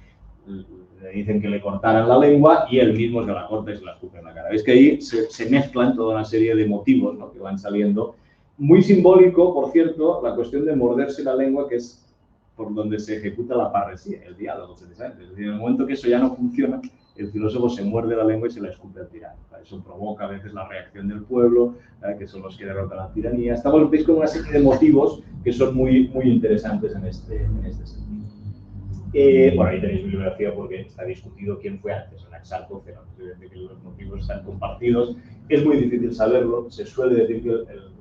le dicen que le cortaran la lengua y él mismo se la corta y se la escupe en la cara. Es que ahí se mezclan toda una serie de motivos, ¿no? Que van saliendo. Muy simbólico, por cierto, la cuestión de morderse la lengua, que es por donde se ejecuta la parresía, el diálogo, precisamente. Es decir, en el momento que eso ya no funciona, el filósofo se muerde la lengua y se la escupe al tirano. Eso provoca a veces la reacción del pueblo, que son los que derrotan la tiranía. Estamos, veis, con una serie de motivos que son muy, muy interesantes en este sentido. Bueno, ahí tenéis bibliografía porque está discutido quién fue antes, Anaxarco o Zenón. Es evidente que los motivos están compartidos. Es muy difícil saberlo. Se suele decir que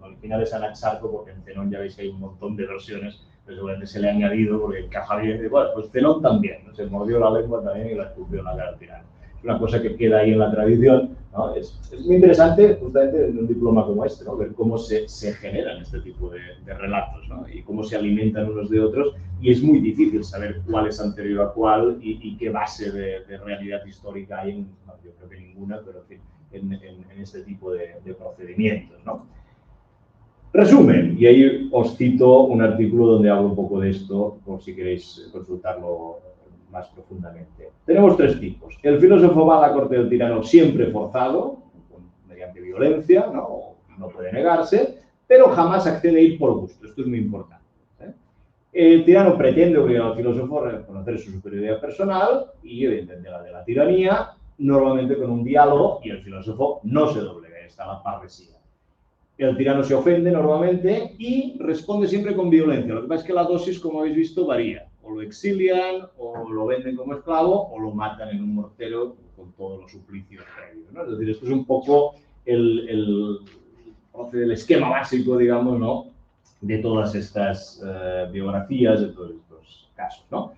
al final es Anaxarco porque en Zenón ya veis que hay un montón de versiones, pero seguramente se le ha añadido porque encaja bien. Bueno, pues Zenón también, ¿no? Se mordió la lengua también y la escupió en la cara al tirano. Es una cosa que queda ahí en la tradición, ¿no? Es muy interesante, justamente en un diploma como este, ¿no? Ver cómo se generan este tipo de relatos, ¿no? Y cómo se alimentan unos de otros. Y es muy difícil saber cuál es anterior a cuál y qué base de realidad histórica hay en, no, yo creo que ninguna, pero en este tipo de procedimientos, ¿no? Resumen, y ahí os cito un artículo donde hablo un poco de esto, por si queréis consultarlo más profundamente. Tenemos tres tipos. El filósofo va a la corte del tirano siempre forzado, mediante violencia, ¿no? No puede negarse, pero jamás accede a ir por gusto. Esto es muy importante. El tirano pretende obligar al filósofo a reconocer su superioridad personal y evidentemente la de la tiranía, normalmente con un diálogo, y el filósofo no se doblega, está la parresía. El tirano se ofende normalmente y responde siempre con violencia. Lo que pasa es que la dosis, como habéis visto, varía. O lo exilian, o lo venden como esclavo, o lo matan en un mortero con todos los suplicios previos, ¿no? Es decir, esto es un poco el esquema básico, digamos, ¿no? De todas estas biografías, de todos estos casos, ¿no?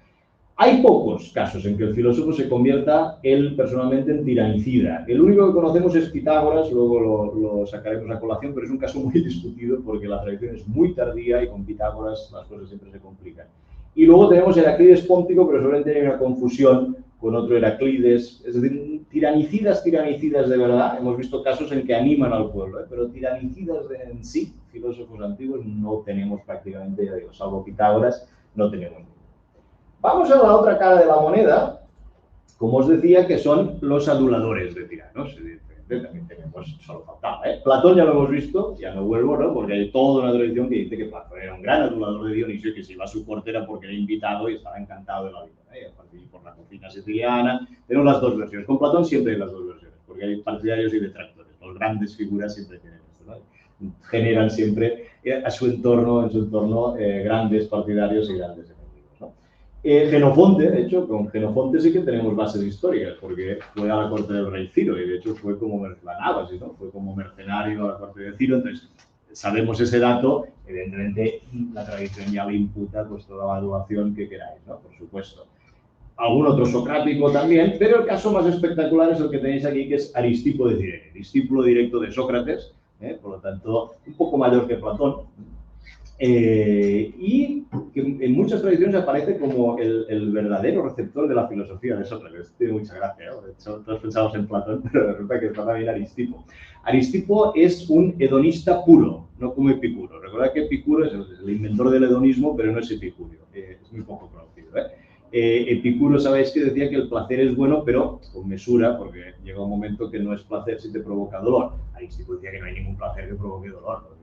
Hay pocos casos en que el filósofo se convierta él personalmente en tiranicida. El único que conocemos es Pitágoras, luego lo sacaremos a colación, pero es un caso muy discutido porque la tradición es muy tardía y con Pitágoras las cosas siempre se complican. Y luego tenemos Heraclides Póntico, pero seguramente hay una confusión con otro Heraclides. Es decir, tiranicidas de verdad. Hemos visto casos en que animan al pueblo, pero tiranicidas en sí, filósofos antiguos, no tenemos prácticamente, ya digo, salvo Pitágoras, no tenemos. Vamos a la otra cara de la moneda como os decía, que son los aduladores de tiranos. También tenemos, solo faltaba, ¿eh? Platón ya lo hemos visto, ya no vuelvo, ¿no? Porque hay toda una tradición que dice que Platón era un gran adulador de Dionisio y que se iba a su corte era porque era invitado y estaba encantado de la vida, ¿eh? Por la cocina siciliana. Tenemos las dos versiones. Con Platón siempre hay las dos versiones, porque hay partidarios y detractores. Las grandes figuras siempre tienen esto, ¿no? Generan siempre en su entorno, grandes partidarios y grandes enemigos, ¿no? Genofonte, de hecho, con Genofonte sí que tenemos bases históricas, porque fue a la corte del rey Ciro y de hecho fue como ¿no? Fue como mercenario a la corte de Ciro. Entonces, sabemos ese dato, evidentemente la tradición ya le imputa pues toda la adulación que queráis, ¿no? Por supuesto. Algún otro socrático también, pero el caso más espectacular es el que tenéis aquí, que es Aristipo de Cirene, discípulo directo de Sócrates, por lo tanto, un poco mayor que Platón. Y que en muchas tradiciones aparece como el verdadero receptor de la filosofía de Sócrates. Tiene mucha gracia, ¿no? De hecho, todos pensamos en Platón, pero resulta que está también Aristipo. Aristipo es un hedonista puro, no como Epicuro. Recordad que Epicuro es el inventor del hedonismo, pero no es Epicurio. Es muy poco conocido, Epicuro, sabéis que decía que el placer es bueno, pero con mesura, porque llega un momento que no es placer si te provoca dolor. Aristipo decía que no hay ningún placer que provoque dolor.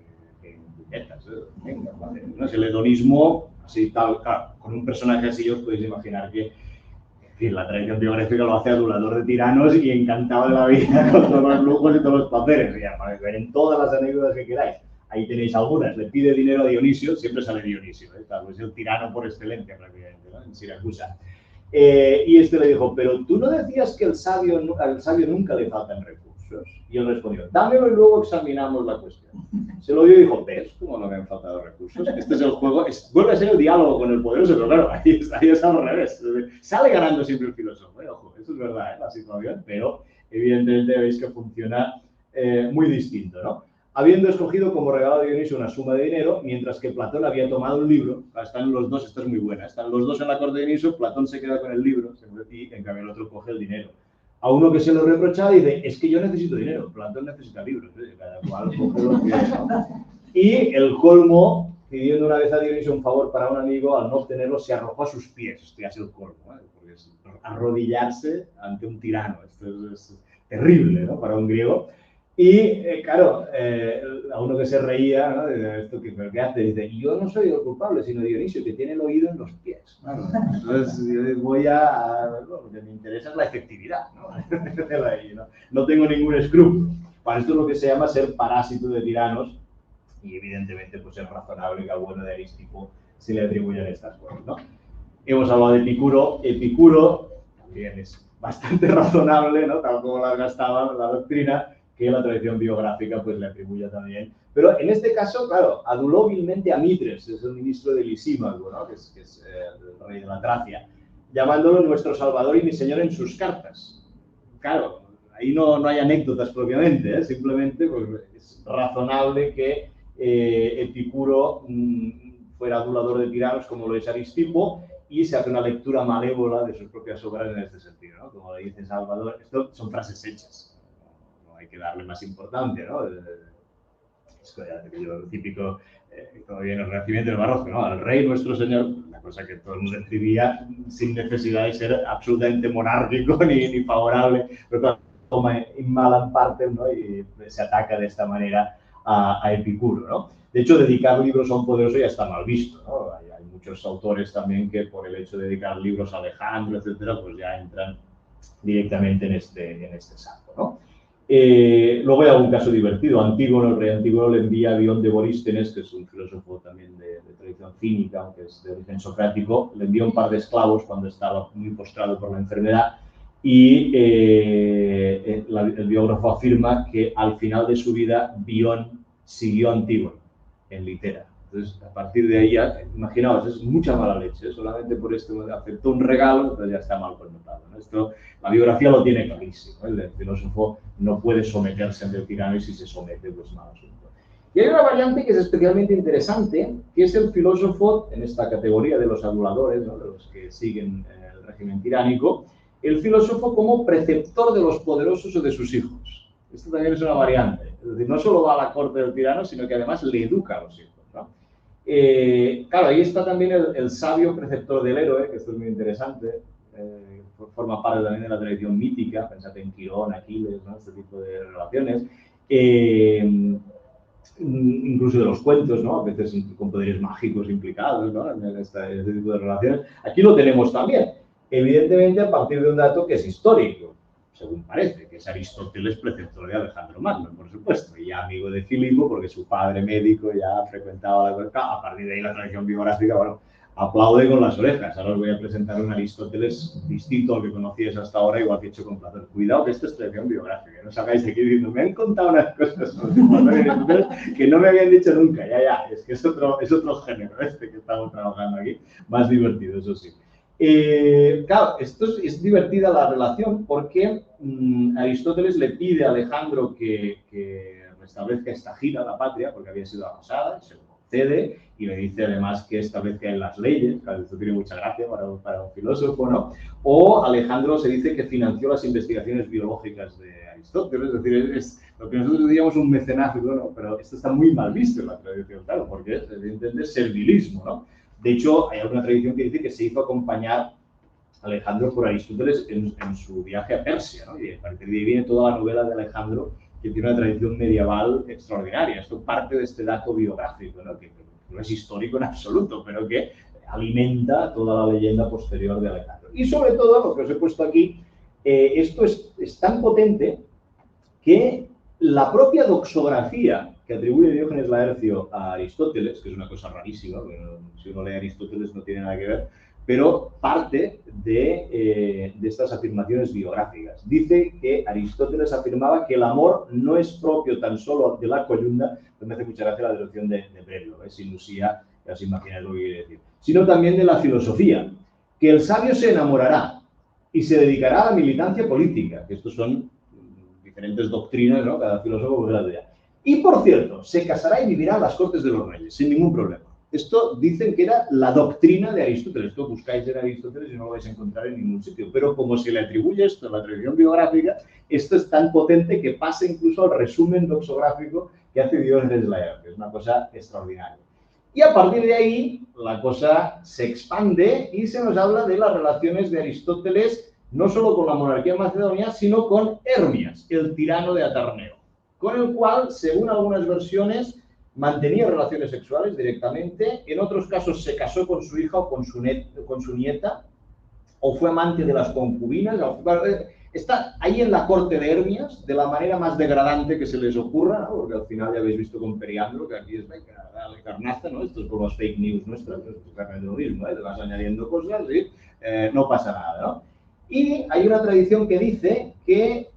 Venga, ¿no? Es el hedonismo, así tal, claro, con un personaje así os podéis imaginar que, en fin, la tradición biográfica lo hace adulador de tiranos y encantado de la vida con todos los lujos y todos los placeres. Ya, para ver en todas las anécdotas que queráis. Ahí tenéis algunas. Le pide dinero a Dionisio, siempre sale Dionisio, Claro, es el tirano por excelencia, prácticamente, ¿no? En Siracusa. Y este le dijo, pero tú no decías que al sabio nunca le faltan recursos. Y él respondió, dámelo y luego examinamos la cuestión. Se lo dio y dijo, ¿ves cómo no me han faltado recursos? Este es el juego, vuelve a ser el diálogo con el poderoso, pero claro, ahí es al revés. Sale ganando siempre el filósofo, ojo, eso es verdad, la situación, pero evidentemente veis que funciona muy distinto, ¿no? Habiendo escogido como regalo de Dionisio una suma de dinero, mientras que Platón había tomado un libro. Están los dos, esta es muy buena, están los dos en la corte de Dionisio, Platón se queda con el libro, y en cambio el otro coge el dinero. A uno que se lo reprochaba dice, es que yo necesito dinero, Platón necesita libros, cada cual coge lo que ¿no? Y el colmo, pidiendo una vez a Dionisio un favor para un amigo, al no obtenerlo se arrojó a sus pies. Esto ya es el colmo, porque es arrodillarse ante un tirano. Esto es terrible, ¿no? Para un griego. Y, claro, a uno que se reía, ¿no? Esto ¿qué hace? Dice, yo no soy el culpable, sino Dionisio, que tiene el oído en los pies. ¿No? Entonces, yo voy lo que me interesa es la efectividad, ¿no? No tengo ningún escrúpulo. Para esto es lo que se llama ser parásito de tiranos, y evidentemente pues es razonable que al bueno de Aristipo se le atribuyan estas cosas, ¿no? Hemos hablado de Epicuro. Epicuro también es bastante razonable, ¿no? Tal como la gastaba la doctrina, que la tradición biográfica pues le atribuye también. Pero en este caso, claro, aduló vilmente a Mitres, es el ministro de Lisímaco, ¿no? que es el rey de la Tracia, llamándolo nuestro salvador y mi señor en sus cartas. Claro, ahí no hay anécdotas propiamente, simplemente pues, es razonable que Epicuro fuera adulador de tiranos como lo es Aristipo, y se hace una lectura malévola de sus propias obras en este sentido, ¿no? Como le dice Salvador, esto son frases hechas. Hay que darle más importancia, ¿no? Es lo típico, todavía en el Renacimiento del Barroco, ¿no? Al rey nuestro señor, una cosa que todo el mundo escribía sin necesidad de ser absolutamente monárquico ni favorable, pero claro, toma en mala parte, ¿no? Y se ataca de esta manera a Epicuro, ¿no? De hecho, dedicar libros a un poderoso ya está mal visto, ¿no? Hay muchos autores también que por el hecho de dedicar libros a Alejandro, etcétera, pues ya entran directamente en este saco, ¿no? Luego hay algún caso divertido. Antígono, el rey Antígono, le envía a Dion de Borístenes, que es un filósofo también de tradición cínica, aunque es de origen socrático, le envía un par de esclavos cuando estaba muy postrado por la enfermedad, y el biógrafo afirma que al final de su vida Bion siguió a Antígono en Litera. Entonces, a partir de ahí, ya, imaginaos, es mucha mala leche, solamente por esto aceptó un regalo, entonces ya está mal connotado, ¿no? Esto, la biografía lo tiene clarísimo, ¿no? El filósofo no puede someterse ante el tirano y si se somete, pues mal asunto. Y hay una variante que es especialmente interesante, que es el filósofo, en esta categoría de los aduladores, ¿no? De los que siguen el régimen tiránico, el filósofo como preceptor de los poderosos o de sus hijos. Esto también es una variante, es decir, no solo va a la corte del tirano, sino que además le educa a los hijos, ¿no? Claro, ahí está también el sabio preceptor del héroe, que esto es muy interesante. forma parte también de la tradición mítica, pensad en Quirón, Aquiles, ¿no? Este tipo de relaciones. Incluso de los cuentos, ¿no? A veces con poderes mágicos implicados, ¿no? En este tipo de relaciones. Aquí lo tenemos también, evidentemente a partir de un dato que es histórico, según parece, que es Aristóteles, preceptor de Alejandro Magno, por supuesto, y amigo de Filipo, porque su padre médico ya frecuentaba la cuenca. A partir de ahí la tradición biográfica, bueno, aplaude con las orejas. Ahora os voy a presentar un Aristóteles distinto al que conocíais hasta ahora, igual que he hecho con Platón. Cuidado que esto es tradición biográfica, no sacáis aquí diciendo, me han contado unas cosas sobre Platón y Aristóteles que no me habían dicho nunca. Ya, es que es otro género este que estamos trabajando aquí, más divertido, eso sí. Claro, es divertida la relación porque Aristóteles le pide a Alejandro que restablezca esta gira a la patria, porque había sido arrasada, se lo concede, y le dice además que establezca en las leyes. Claro, esto tiene mucha gracia para un filósofo, ¿no? O Alejandro se dice que financió las investigaciones biológicas de Aristóteles, es decir, es lo que nosotros diríamos un mecenazgo, ¿no? Pero esto está muy mal visto en la tradición, claro, porque es evidentemente servilismo, ¿no? De hecho, hay alguna tradición que dice que se hizo acompañar a Alejandro por Aristóteles en su viaje a Persia, ¿no? Y a partir de ahí viene toda la novela de Alejandro, que tiene una tradición medieval extraordinaria. Esto parte de este dato biográfico, ¿no? Que no es histórico en absoluto, pero que alimenta toda la leyenda posterior de Alejandro. Y sobre todo, lo que os he puesto aquí, esto es tan potente que la propia doxografía que atribuye Diógenes Laercio a Aristóteles, que es una cosa rarísima, porque si uno lee Aristóteles no tiene nada que ver, pero parte de estas afirmaciones biográficas. Dice que Aristóteles afirmaba que el amor no es propio tan solo de la coyunda, me hace mucha gracia la traducción de Brelo, sin Lucía, ya os imagináis lo que quiere decir, sino también de la filosofía, que el sabio se enamorará y se dedicará a la militancia política, que estos son diferentes doctrinas, ¿no? Cada filósofo pues las dirá. Y por cierto, se casará y vivirá en las cortes de los reyes, sin ningún problema. Esto dicen que era la doctrina de Aristóteles. Esto buscáis en Aristóteles y no lo vais a encontrar en ningún sitio. Pero como se le atribuye esto a la tradición biográfica, esto es tan potente que pasa incluso al resumen doxográfico que hace Diógenes Laercio. Es una cosa extraordinaria. Y a partir de ahí, la cosa se expande y se nos habla de las relaciones de Aristóteles no solo con la monarquía macedonia, sino con Hermias, el tirano de Atarneo, con el cual, según algunas versiones, mantenía relaciones sexuales directamente, en otros casos se casó con su hija o con su nieta, o fue amante de las concubinas. Está ahí en la corte de Hermias, de la manera más degradante que se les ocurra, ¿no? Porque al final ya habéis visto con Periandro, que aquí es la carnaza, ¿no? Esto es por las fake news nuestras, es exactamente lo mismo, ¿eh? Te vas añadiendo cosas y no pasa nada, ¿no? Y hay una tradición que dice que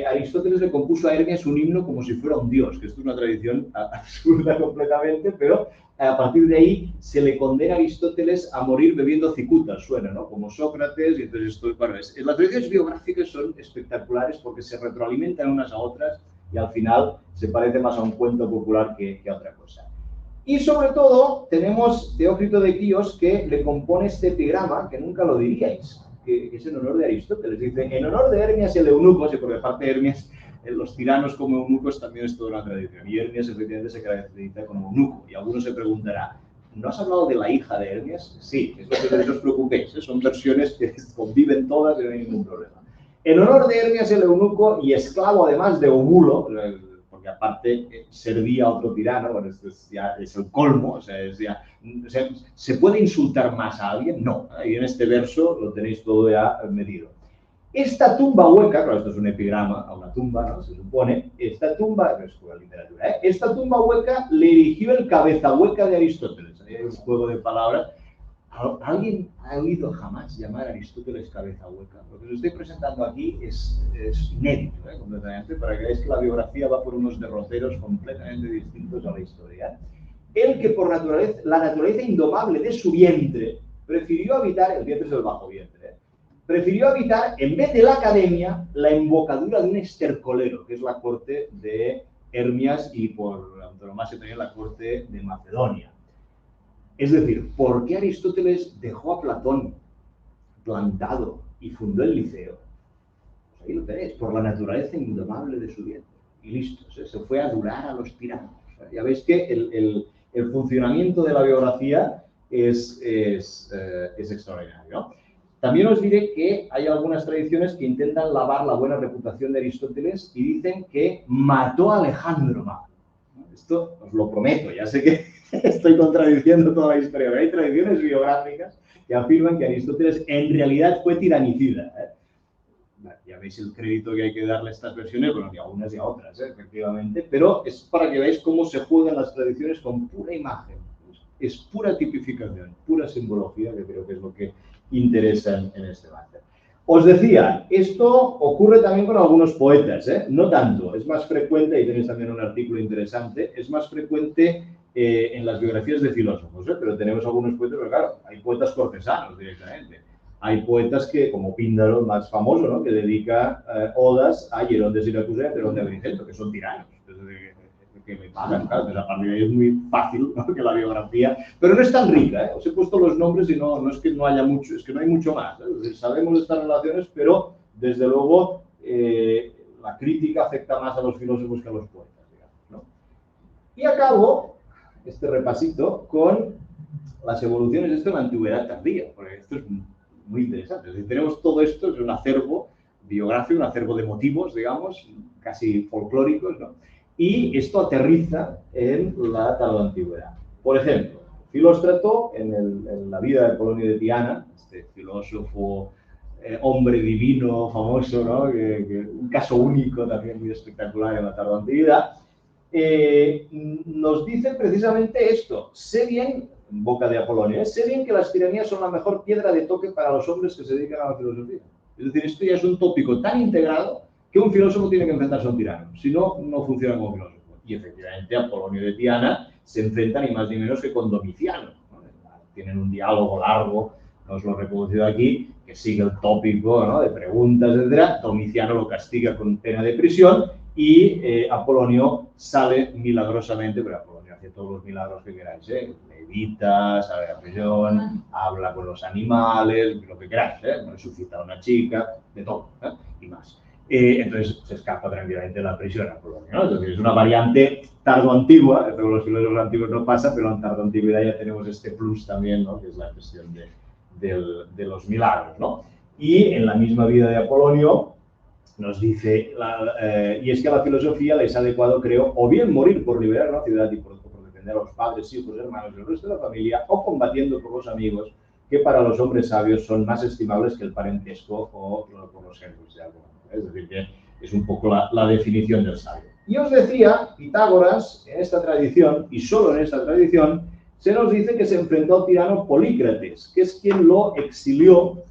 Aristóteles le compuso a Hermias un himno como si fuera un dios, que esto es una tradición absurda completamente, pero a partir de ahí se le condena a Aristóteles a morir bebiendo cicuta, suena, ¿no? Como Sócrates, y entonces esto, bueno, las tradiciones biográficas son espectaculares porque se retroalimentan unas a otras y al final se parece más a un cuento popular que a otra cosa. Y sobre todo tenemos Teócrito de Quíos que le compone este epigrama, que nunca lo diríais, que es en honor de Aristóteles. Dice, en honor de Hermias el eunuco, y por parte de Hermias, los tiranos como eunucos también es toda una tradición. Y Hermias efectivamente se caracteriza como eunuco. Y alguno se preguntará, ¿no has hablado de la hija de Hermias? Sí, es lo que no os preocupéis, ¿eh? Son versiones que conviven todas y no hay ningún problema. En honor de Hermias el eunuco y esclavo además de Omulo, porque aparte servía a otro tirano, bueno, esto es el colmo, o sea, ¿se puede insultar más a alguien? No, y en este verso lo tenéis todo ya medido. Esta tumba hueca, claro, esto es un epigrama a una tumba, ¿no? Se supone, esta tumba, no es pura literatura, ¿eh? Esta tumba hueca le erigió el cabeza hueca de Aristóteles. Hay un juego de palabras. ¿Alguien ha oído jamás llamar a Aristóteles cabeza hueca? Lo que os estoy presentando aquí es inédito, completamente, para que veáis que la biografía va por unos derroteros completamente distintos a la historia. Él que por la naturaleza indomable de su vientre, prefirió habitar, el vientre es el bajo vientre, prefirió habitar, en vez de la academia, la embocadura de un estercolero, que es la corte de Hermias y por antonomasia también la corte de Macedonia. Es decir, ¿por qué Aristóteles dejó a Platón plantado y fundó el Liceo? Pues ahí lo tenéis, por la naturaleza indomable de su vientre. Y listo, se fue a adular a los tiranos. O sea, ya veis que el funcionamiento de la biografía es extraordinario, ¿no? También os diré que hay algunas tradiciones que intentan lavar la buena reputación de Aristóteles y dicen que mató a Alejandro Magno. Esto os lo prometo, ya sé que estoy contradiciendo toda la historia, pero hay tradiciones biográficas que afirman que Aristóteles en realidad fue tiranicida. Ya veis el crédito que hay que darle a estas versiones, bueno, ni a unas ni a otras, efectivamente, pero es para que veáis cómo se juegan las tradiciones con pura imagen. Es pura tipificación, pura simbología, que creo que es lo que interesa en este máster. Os decía, esto ocurre también con algunos poetas, no tanto, es más frecuente, y tenéis también un artículo interesante, es más frecuente en las biografías de filósofos, pero tenemos algunos poetas, pero claro, hay poetas cortesanos directamente. Hay poetas que, como Píndaro, el más famoso, ¿no?, que dedica odas a Hierón de Siracusa y a Terón de Agrigento, que son tiranos. Entonces, que me pagan, claro, entonces a partir de ahí es muy fácil, ¿no?, que la biografía, pero no es tan rica, os he puesto los nombres y no es que no haya mucho, es que no hay mucho más, es decir, sabemos estas relaciones, pero desde luego la crítica afecta más a los filósofos que a los poetas, digamos, ¿no? Y acabo este repasito con las evoluciones de esto en la antigüedad tardía, porque esto es muy interesante. Es decir, tenemos todo esto, es un acervo biográfico, un acervo de motivos, digamos, casi folclóricos, ¿no? Y esto aterriza en la tardoantigüedad. Por ejemplo, Filóstrato, en la vida de Polonio de Tiana, este filósofo, hombre divino, famoso, ¿no?, un caso único también muy espectacular en la tardoantigüedad, nos dice precisamente esto: sé bien, en boca de Apolonio, sé bien que las tiranías son la mejor piedra de toque para los hombres que se dedican a la filosofía. Es decir, esto ya es un tópico tan integrado que un filósofo tiene que enfrentarse a un tirano, si no, no funciona como filósofo. Y efectivamente Apolonio de Tiana se enfrenta ni más ni menos que con Domiciano, ¿no? Tienen un diálogo largo, no os lo he reproducido aquí, que sigue el tópico, ¿no?, de preguntas, etc. Domiciano lo castiga con pena de prisión y Apolonio sale milagrosamente, pero Apolonio hace todos los milagros que queráis, levita, sale de la prisión, habla con los animales, lo que queráis, resucita a una chica, de todo, y más. Entonces se escapa tranquilamente de la prisión Apolonio, ¿no? Entonces es una variante tardoantigua, esto con los filósofos antiguos no pasa, pero en tardoantigüedad ya tenemos este plus también, ¿no?, que es la cuestión de los milagros, ¿no? Y en la misma vida de Apolonio nos dice, y es que a la filosofía les ha adecuado, creo, o bien morir por liberar la ciudad y por defender a los padres, hijos, hermanos y el resto de la familia, o combatiendo por los amigos, que para los hombres sabios son más estimables que el parentesco o por los jefes de alguna manera. Es decir, que es un poco la definición del sabio. Y os decía, Pitágoras, en esta tradición, y solo en esta tradición, se nos dice que se enfrentó al tirano Polícrates, que es quien lo exilió,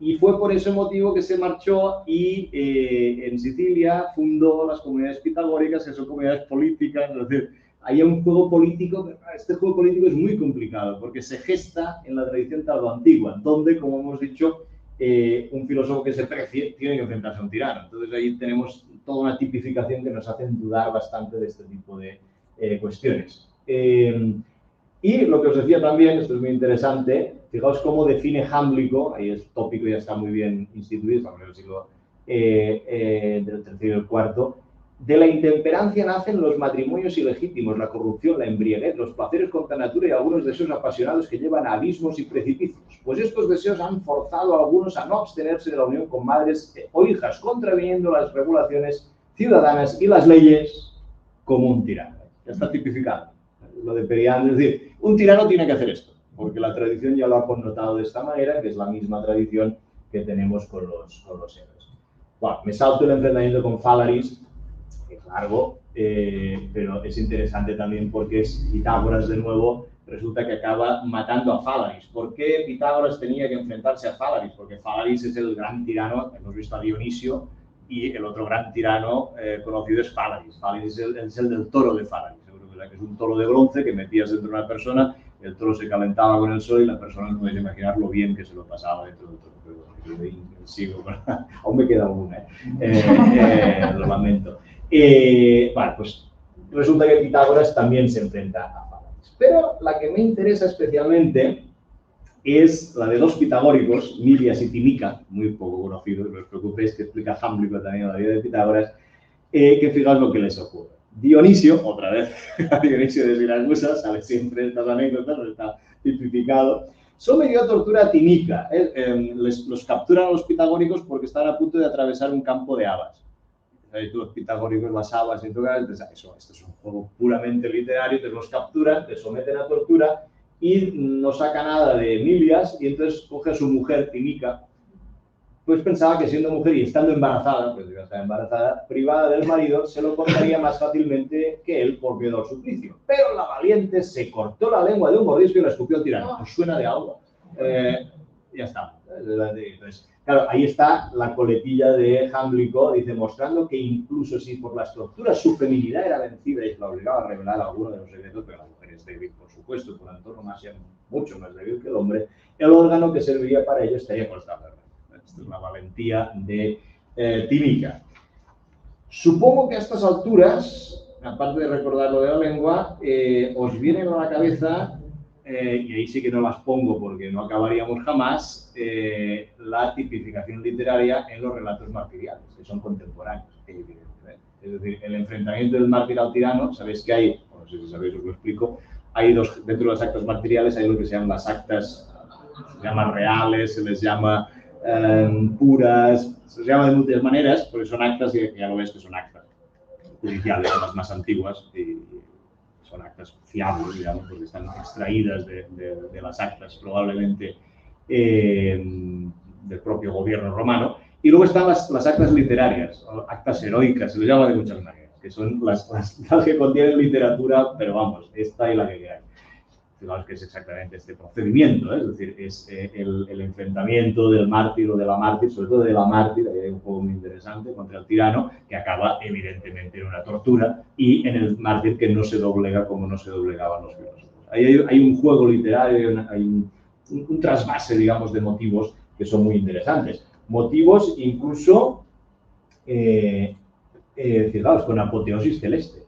y fue por ese motivo que se marchó y en Sicilia fundó las comunidades pitagóricas, que son comunidades políticas. Es decir, hay un juego político, este juego político es muy complicado porque se gesta en la tradición tardoantigua, donde, como hemos dicho, un filósofo que se precie tiene que enfrentarse a un tirano. Entonces ahí tenemos toda una tipificación que nos hacen dudar bastante de este tipo de cuestiones. Y lo que os decía también, esto es muy interesante, fijaos cómo define Jámblico, ahí el tópico ya está muy bien instituido, estamos en el siglo del tercero y el cuarto: de la intemperancia nacen los matrimonios ilegítimos, la corrupción, la embriaguez, los placeres contra natura y algunos deseos apasionados que llevan a abismos y precipicios. Pues estos deseos han forzado a algunos a no abstenerse de la unión con madres o hijas, contraviniendo las regulaciones ciudadanas y las leyes como un tirano. Ya está tipificado lo de Periandro, es decir, un tirano tiene que hacer esto, porque la tradición ya lo ha connotado de esta manera, que es la misma tradición que tenemos con los héroes. Bueno, me salto el enfrentamiento con Fálaris, que es largo, pero es interesante también porque es Pitágoras de nuevo, resulta que acaba matando a Fálaris. ¿Por qué Pitágoras tenía que enfrentarse a Fálaris? Porque Fálaris es el gran tirano, hemos visto a Dionisio, y el otro gran tirano conocido es Fálaris. Fálaris es el del toro de Fálaris, que es un toro de bronce que metías dentro de una persona, el toro se calentaba con el sol y la persona no podéis imaginar lo bien que se lo pasaba dentro del toro. Pero sigo, aún me queda una, lo lamento. Bueno, pues resulta que Pitágoras también se enfrenta a Fálaris. Pero la que me interesa especialmente es la de dos pitagóricos, Milias y Timica, muy poco conocidos, no os preocupéis, que explica Jámblico también la vida de Pitágoras, que fijaos lo que les ocurre. Dionisio, otra vez, Dionisio de Siracusa, sale siempre estas anécdotas, está tipificado. sometió a tortura tímica. Los capturan a los pitagóricos porque estaban a punto de atravesar un campo de habas. Los pitagóricos, las habas y todo eso. Esto es un juego puramente literario, entonces los capturan, les someten a tortura y no saca nada de Emilias y entonces coge a su mujer Timica. Pues pensaba que siendo mujer y estando embarazada, pues iba a estar embarazada, privada del marido, se lo contaría más fácilmente que él por miedo al suplicio. Pero la valiente se cortó la lengua de un mordisco y la escupió al tirano. ¿Os suena de algo? Ya está. Entonces, claro, ahí está la coletilla de Jámblico, dice, mostrando que incluso si por las torturas su feminidad era vencida y se la obligaba a revelar alguno de los secretos, pero la mujer es débil, por supuesto, por antonomasia mucho más débil que el hombre, el órgano que serviría para ello estaría constante. Esta es la valentía de Timica. Supongo que a estas alturas, aparte de recordar lo de la lengua, os vienen a la cabeza, y ahí sí que no las pongo porque no acabaríamos jamás, la tipificación literaria en los relatos martiriales, que son contemporáneos, evidentemente. Es decir, el enfrentamiento del mártir al tirano, sabéis que hay, no sé si sabéis, os lo explico, hay dos, dentro de las actas martiriales hay lo que se llaman las actas, se llaman reales, se les llama puras, se llama de muchas maneras, porque son actas y ya lo ves que son actas judiciales, las más antiguas, y son actas fiables, digamos, porque están extraídas de las actas probablemente del propio gobierno romano. Y luego están las actas literarias, actas heroicas, se les llama de muchas maneras, que son las que contienen literatura, pero vamos, esta y la que queráis. Fijaos que es exactamente este procedimiento, es decir, es el enfrentamiento del mártir o de la mártir, sobre todo de la mártir, hay un juego muy interesante contra el tirano, que acaba evidentemente en una tortura, y en el mártir que no se doblega como no se doblegaban los filósofos. Ahí hay un juego literario, hay un trasvase, digamos, de motivos que son muy interesantes. Motivos incluso, fijaos, con apoteosis celeste.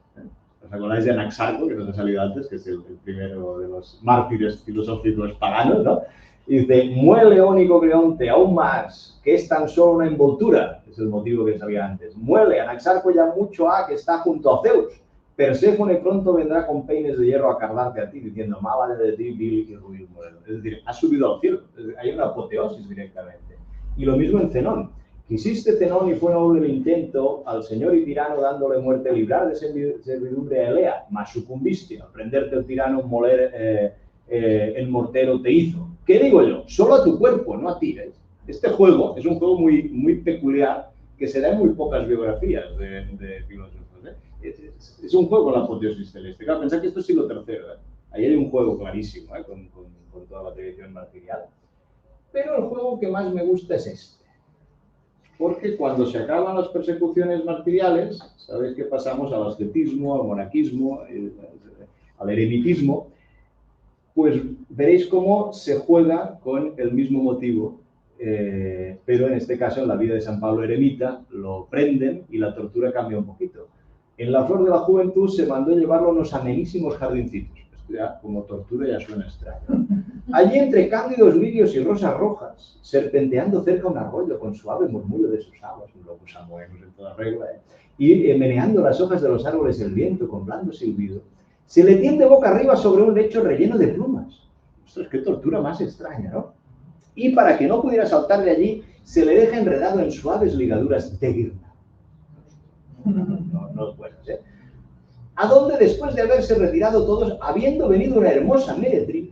¿Os acordáis de Anaxarco, que nos ha salido antes, que es el primero de los mártires filosóficos paganos, ¿no? Y dice, muele, ónico Creonte, aún más, que es tan solo una envoltura, es el motivo que sabía antes. Muele, Anaxarco ya mucho ha, que está junto a Zeus. Perséfone pronto vendrá con peines de hierro a cargarte a ti, diciendo, mala de ti, vil y ruin modelo. Es decir, ha subido al cielo, hay una apoteosis directamente. Y lo mismo en Zenón. Quisiste, Zenón, y fue noble el intento, al señor y tirano dándole muerte, librar de servidumbre a Elea, mas sucumbiste, al prenderte el tirano, moler el mortero te hizo. ¿Qué digo yo? Solo a tu cuerpo, no a ti. Este juego es un juego muy, muy peculiar que se da en muy pocas biografías de filósofos. Es un juego la apoteosis celeste. Claro, pensad que esto es siglo III. Ahí hay un juego clarísimo con toda la tradición martirial. Pero el juego que más me gusta es este. Porque cuando se acaban las persecuciones martiriales, sabéis que pasamos al ascetismo, al monaquismo, al eremitismo, pues veréis cómo se juega con el mismo motivo, pero en este caso en la vida de San Pablo eremita lo prenden y la tortura cambia un poquito. En la flor de la juventud se mandó llevarlo a unos amenísimos jardincitos. Esto ya como tortura ya suena extraño. Allí entre cándidos lirios y rosas rojas, serpenteando cerca un arroyo con suave murmullo de sus aguas, un locus amoemus en toda regla, y meneando las hojas de los árboles el viento con blando silbido, se le tiende boca arriba sobre un lecho relleno de plumas. Ostras, qué tortura más extraña, ¿no? Y para que no pudiera saltar de allí, se le deja enredado en suaves ligaduras de guirnalda. No puedes, ¿eh? A donde después de haberse retirado todos, habiendo venido una hermosa meretriz,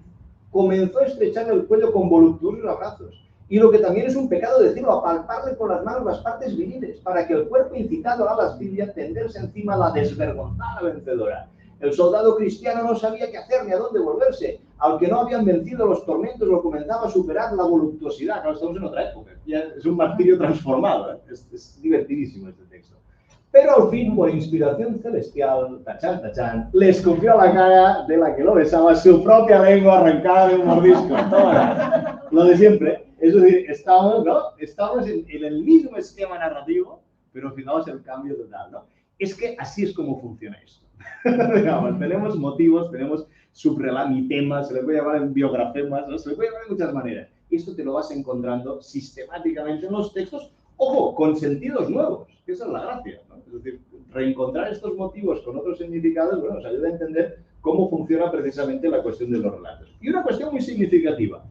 comenzó a estrecharle el cuello con voluptuosos abrazos. Y lo que también es un pecado decirlo, a palparle con las manos las partes viriles, para que el cuerpo incitado a la lascivia tenderse encima a la desvergonzada vencedora. El soldado cristiano no sabía qué hacer ni a dónde volverse. Al que no habían vencido los tormentos, lo comenzaba a superar la voluptuosidad. Claro, estamos en otra época. Ya es un martirio transformado, ¿eh? Es divertidísimo este texto. Pero al fin, por inspiración celestial, tachán, tachán, le escupió a la cara de la que lo besaba su propia lengua arrancada de un mordisco. Toma, lo de siempre. Es decir, estamos en el mismo esquema narrativo, pero fijaos el cambio total, ¿no? Es que así es como funciona esto. Digamos, tenemos motivos, tenemos subrelami-temas, se le puede llamar en biografemas, ¿no? Se le puede llamar de muchas maneras. Esto te lo vas encontrando sistemáticamente en los textos, ojo, con sentidos nuevos, que esa es la gracia, ¿no? Es decir, reencontrar estos motivos con otros significados, bueno, nos ayuda a entender cómo funciona precisamente la cuestión de los relatos. Y una cuestión muy significativa,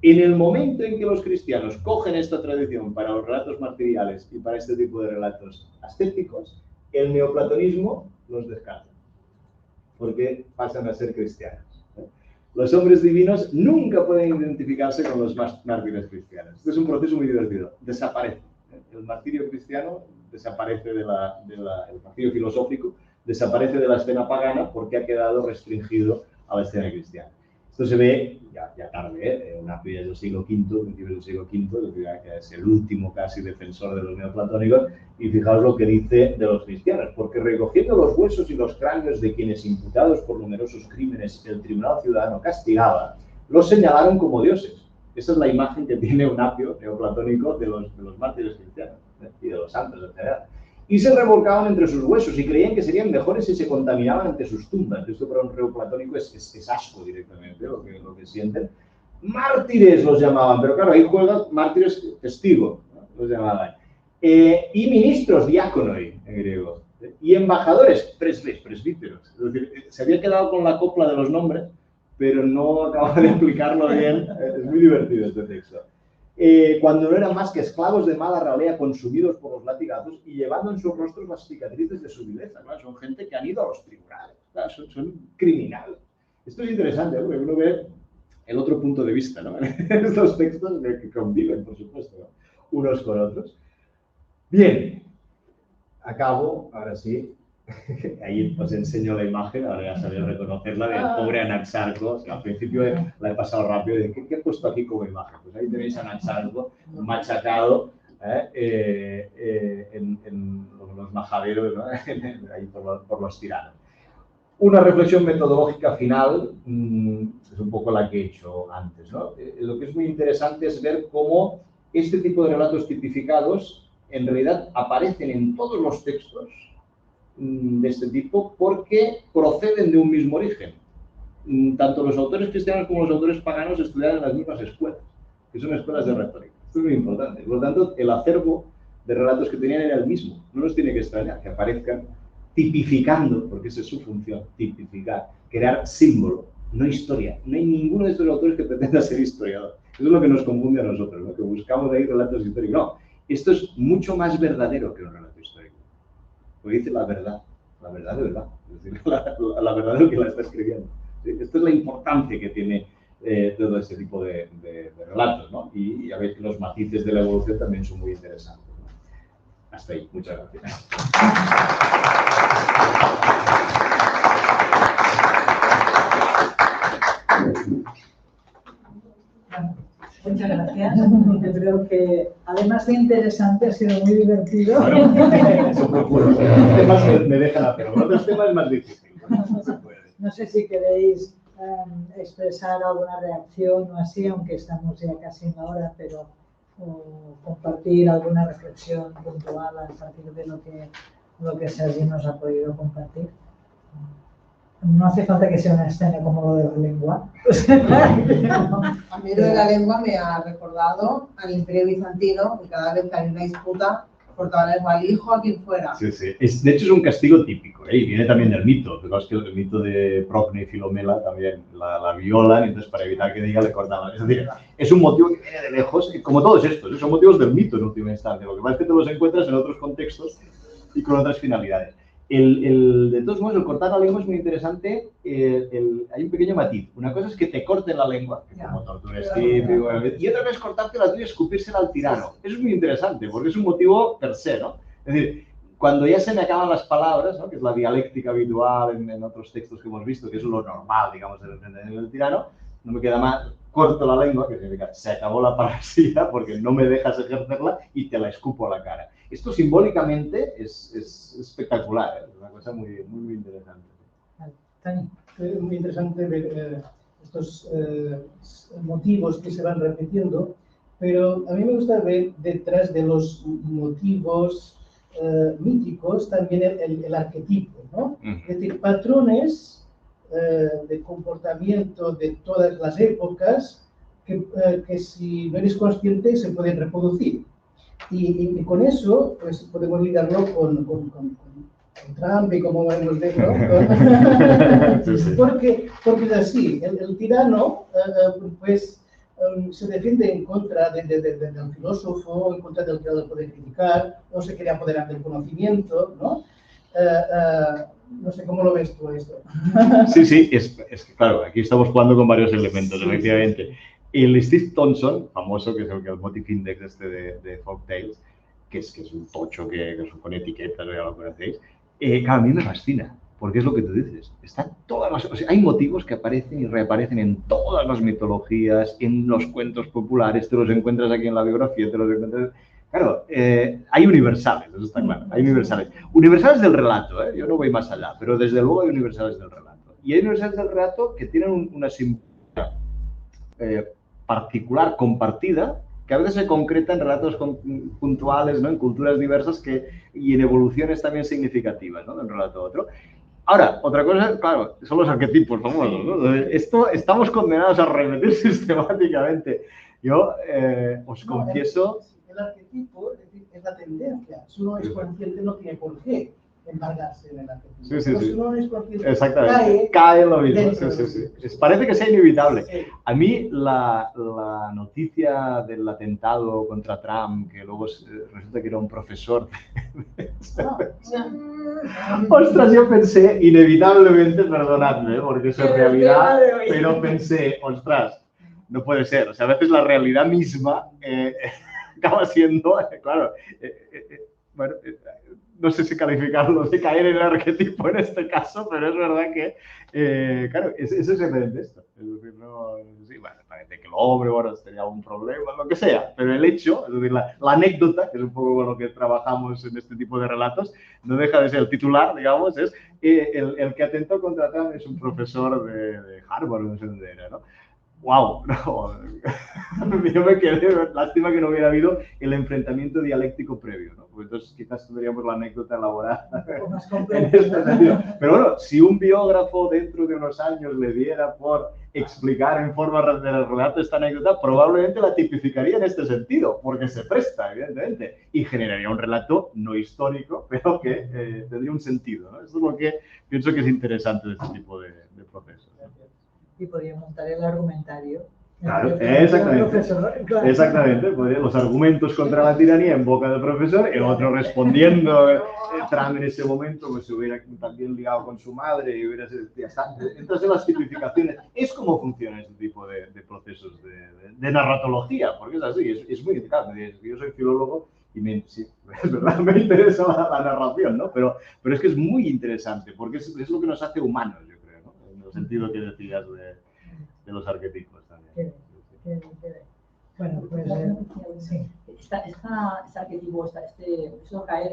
En el momento en que los cristianos cogen esta tradición para los relatos martiriales y para este tipo de relatos ascéticos, el neoplatonismo los descarta, porque pasan a ser cristianos. Los hombres divinos nunca pueden identificarse con los mártires cristianos. Este es un proceso muy divertido. Desaparece. El martirio cristiano desaparece el martirio filosófico desaparece de la escena pagana porque ha quedado restringido a la escena cristiana. Esto se ve ya tarde, en Apio del siglo V, principios del siglo V, que es el último casi defensor de los neoplatónicos, y fijaos lo que dice de los cristianos, porque recogiendo los huesos y los cráneos de quienes imputados por numerosos crímenes el tribunal ciudadano castigaba, los señalaron como dioses. Esa es la imagen que tiene un Apio neoplatónico de los mártires cristianos y de los santos en general. Y se revolcaban entre sus huesos y creían que serían mejores si se contaminaban ante sus tumbas. Esto para un neoplatónico es asco directamente, lo que sienten. Mártires los llamaban, pero claro, ahí juegan mártires testigos, ¿no? Los llamaban. Y ministros, diáconoi, en griego. Y embajadores, presbíteros. Es decir, se había quedado con la copla de los nombres, pero no acababa de explicarlo bien. Es muy divertido este texto. Cuando no eran más que esclavos de mala ralea consumidos por los latigazos y llevando en sus rostros las cicatrices de su vileza. ¿No? Son gente que han ido a los tribunales, ¿no? son criminales. Esto es interesante, ¿no? Porque uno ve el otro punto de vista, ¿no? Estos textos que conviven, por supuesto, ¿no? Unos con otros. Bien, acabo, ahora sí. Ahí os enseño la imagen, ahora ya sabéis reconocerla, del pobre Anaxarco. Al principio la he pasado rápido, de ¿qué he puesto aquí como imagen? Pues ahí tenéis a Anaxarco machacado en los majaderos, ¿no? Ahí por los tiranos. Una reflexión metodológica final es un poco la que he hecho antes, ¿no? Lo que es muy interesante es ver cómo este tipo de relatos tipificados en realidad aparecen en todos los textos de este tipo porque proceden de un mismo origen. Tanto los autores cristianos como los autores paganos estudiaron en las mismas escuelas, que son escuelas de retórica. Esto es muy importante. Por lo tanto, el acervo de relatos que tenían era el mismo. No nos tiene que extrañar que aparezcan tipificando, porque esa es su función, tipificar, crear símbolo, no historia. No hay ninguno de estos autores que pretenda ser historiador. Eso es lo que nos confunde a nosotros, ¿no? Que buscamos ahí relatos históricos. No, esto es mucho más verdadero que un relato histórico. Porque dice la verdad de verdad, es decir, la verdad de lo que la está escribiendo. ¿Sí? Esta es la importancia que tiene todo este tipo de relatos, ¿no? Y ya veis que los matices de la evolución también son muy interesantes, ¿no? Hasta ahí, muchas gracias. Muchas gracias. Yo creo que, además de interesante, ha sido muy divertido. Bueno, eso procuro. Los temas me dejan hacer, con otros temas es más difícil. No sé si queréis expresar alguna reacción o así, aunque estamos ya casi en la hora, pero compartir alguna reflexión puntual a partir de lo que Sergi nos ha podido compartir. No hace falta que sea una escena como lo de la lengua. A mí lo de la lengua me ha recordado al Imperio Bizantino, que cada vez que hay una disputa cortaban la lengua al hijo, a quien fuera. Sí, sí. De hecho es un castigo típico, ¿eh? Y viene también del mito. Fijaos que el mito de Procne y Filomela también la violan, entonces para evitar que diga le cortaban. Es decir, es un motivo que viene de lejos, como todos estos, son motivos del mito en última instancia. Lo que pasa es que te los encuentras en otros contextos y con otras finalidades. De todos modos, el cortar la lengua es muy interesante. Hay un pequeño matiz. Una cosa es que te corten la lengua, que como tortura es típico, y otra cosa es cortarte la tuya y escupírsela al tirano. Eso es muy interesante, porque es un motivo per se, ¿no? Es decir, cuando ya se me acaban las palabras, ¿no? Que es la dialéctica habitual en otros textos que hemos visto, que es lo normal, digamos, del tirano, no me queda más, corto la lengua, que significa se acabó la parasía porque no me dejas ejercerla y te la escupo a la cara. Esto simbólicamente es espectacular, ¿eh? Es una cosa muy, muy, muy interesante. Es muy interesante ver estos motivos que se van repitiendo, pero a mí me gusta ver detrás de los motivos míticos también el arquetipo, ¿no? Es decir, patrones de comportamiento de todas las épocas que si no eres consciente se pueden reproducir. Y con eso pues, podemos ligarlo con Trump y como hemos visto, ¿no? porque es así, el tirano pues se defiende en contra del filósofo, en contra del que lo puede criticar, o se quiere apoderar del conocimiento, ¿no? No sé cómo lo ves tú esto. Sí, sí, es que claro, aquí estamos jugando con varios elementos, Sí, efectivamente. El Steve Thompson, famoso, que es el motif index este de Folk Tales, que es un tocho que supone etiquetas, ya lo conocéis, a mí me fascina, porque es lo que tú dices. Están todas las, o sea, hay motivos que aparecen y reaparecen en todas las mitologías, en los cuentos populares, te los encuentras aquí en la biografía, te los encuentras... Claro, hay universales, eso está claro, hay universales. Universales del relato, yo no voy más allá, pero desde luego hay universales del relato. Y hay universales del relato que tienen una simbología particular, compartida, que a veces se concreta en relatos puntuales, ¿no? En culturas diversas y en evoluciones también significativas, ¿no? De un relato a otro. Ahora, otra cosa, claro, son los arquetipos famosos, ¿no? Esto estamos condenados a repetir sistemáticamente. Yo os confieso... El arquetipo es la tendencia. Si uno es consciente, no tiene por qué embargarse en el arquetipo. Sí, sí, Pero sí. si uno no es consciente, exactamente, cae en lo mismo. Sí, sí, sí. Parece que sea inevitable. Sí. A mí la noticia del atentado contra Trump, que luego resulta que era un profesor... Ostras, yo pensé, inevitablemente, perdonadme, porque eso es realidad, pero pensé, ostras, no puede ser. O sea, a veces la realidad misma acaba siendo, claro, bueno, no sé si calificarlo de caer en el arquetipo en este caso, pero es verdad que, claro, eso es evidente esto. Es decir, no, sí, bueno, parece que el hombre, bueno, tenía algún problema, lo que sea, pero el hecho, es decir, la anécdota, que es un poco con lo que trabajamos en este tipo de relatos, no deja de ser el titular, digamos, es el que atentó contra Trump es un profesor de Harvard, no sé dónde era, ¿no? ¡Wow! No. Yo me quedé, lástima que no hubiera habido el enfrentamiento dialéctico previo, ¿no? Porque entonces quizás tendríamos la anécdota elaborada en este sentido. Pero bueno, si un biógrafo dentro de unos años le diera por explicar en forma del relato esta anécdota, probablemente la tipificaría en este sentido, porque se presta, evidentemente, y generaría un relato no histórico, pero que tendría un sentido, ¿no? Eso es lo que pienso que es interesante de este tipo de procesos, ¿no? Y podría montar el argumentario. Claro, exactamente. Claro. Exactamente, los argumentos contra la tiranía en boca del profesor, el otro respondiendo, Trump en ese momento pues se hubiera también ligado con su madre y hubiera sido, ya está. Entonces las tipificaciones, es como funciona este tipo de procesos de narratología, porque es así, es muy claro. Yo soy filólogo y sí, es verdad, me interesa la narración, ¿no? Pero es que es muy interesante, porque es lo que nos hace humanos, yo creo, ¿no? En el sentido que decías de los arquetipos también. Bueno, pues sí. Este arquetipo, eso caer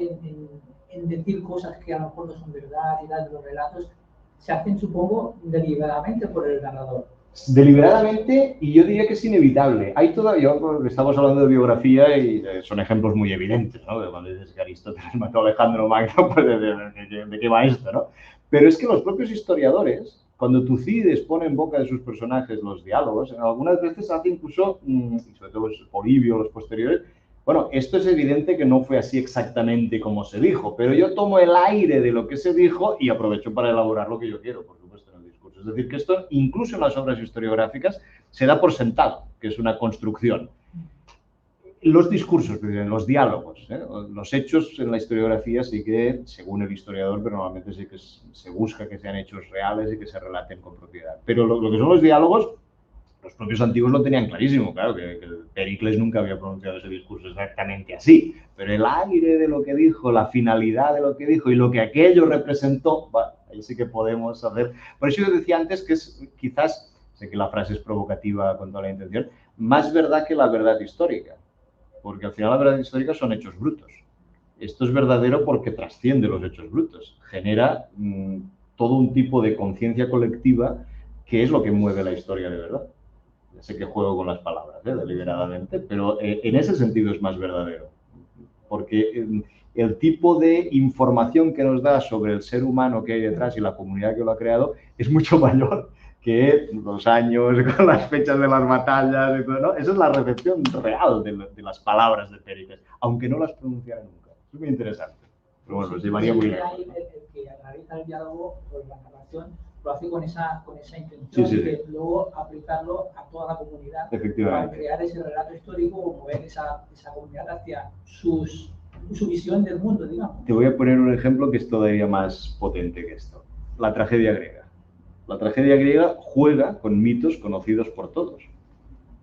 en decir cosas que a lo mejor no son verdad y tal de los relatos, se hacen, supongo, deliberadamente por el narrador. Deliberadamente, y yo diría que es inevitable. Hay todavía, estamos hablando de biografía y son ejemplos muy evidentes, ¿no? De cuando dices que Aristóteles mató a Alejandro Magno, pues de qué va esto, ¿no? Pero es que los propios historiadores, cuando Tucídides pone en boca de sus personajes los diálogos, algunas veces hace incluso, y sobre todo Polibio, los posteriores, bueno, esto es evidente que no fue así exactamente como se dijo, pero yo tomo el aire de lo que se dijo y aprovecho para elaborar lo que yo quiero, por supuesto, en el discurso. Es decir, que esto, incluso en las obras historiográficas, se da por sentado, que es una construcción. Los discursos, los diálogos, los hechos en la historiografía sí que, según el historiador, pero normalmente sí que se busca que sean hechos reales y que se relaten con propiedad. Pero lo que son los diálogos, los propios antiguos lo tenían clarísimo, claro, que Pericles nunca había pronunciado ese discurso exactamente así, pero el aire de lo que dijo, la finalidad de lo que dijo y lo que aquello representó, ahí sí que podemos hacer. Por eso yo decía antes que es quizás, sé que la frase es provocativa con toda la intención, más verdad que la verdad histórica. Porque al final la verdad histórica son hechos brutos. Esto es verdadero porque trasciende los hechos brutos, genera todo un tipo de conciencia colectiva que es lo que mueve la historia de verdad. Ya sé que juego con las palabras, deliberadamente, pero en ese sentido es más verdadero. Porque el tipo de información que nos da sobre el ser humano que hay detrás y la comunidad que lo ha creado es mucho mayor que los años, con las fechas de las batallas y todo, ¿no? Esa es la recepción real de las palabras de Pericles, aunque no las pronunciara nunca. Es muy interesante. Pero bueno, nos llevaría muy lejos, ¿no? El que analiza el diálogo o la narración lo hace con esa intención Sí, sí, sí. de luego aplicarlo a toda la comunidad para Efectivamente. crear ese relato histórico o mover esa comunidad hacia su visión del mundo, digamos. Te voy a poner un ejemplo que es todavía más potente que esto. La tragedia griega. La tragedia griega juega con mitos conocidos por todos,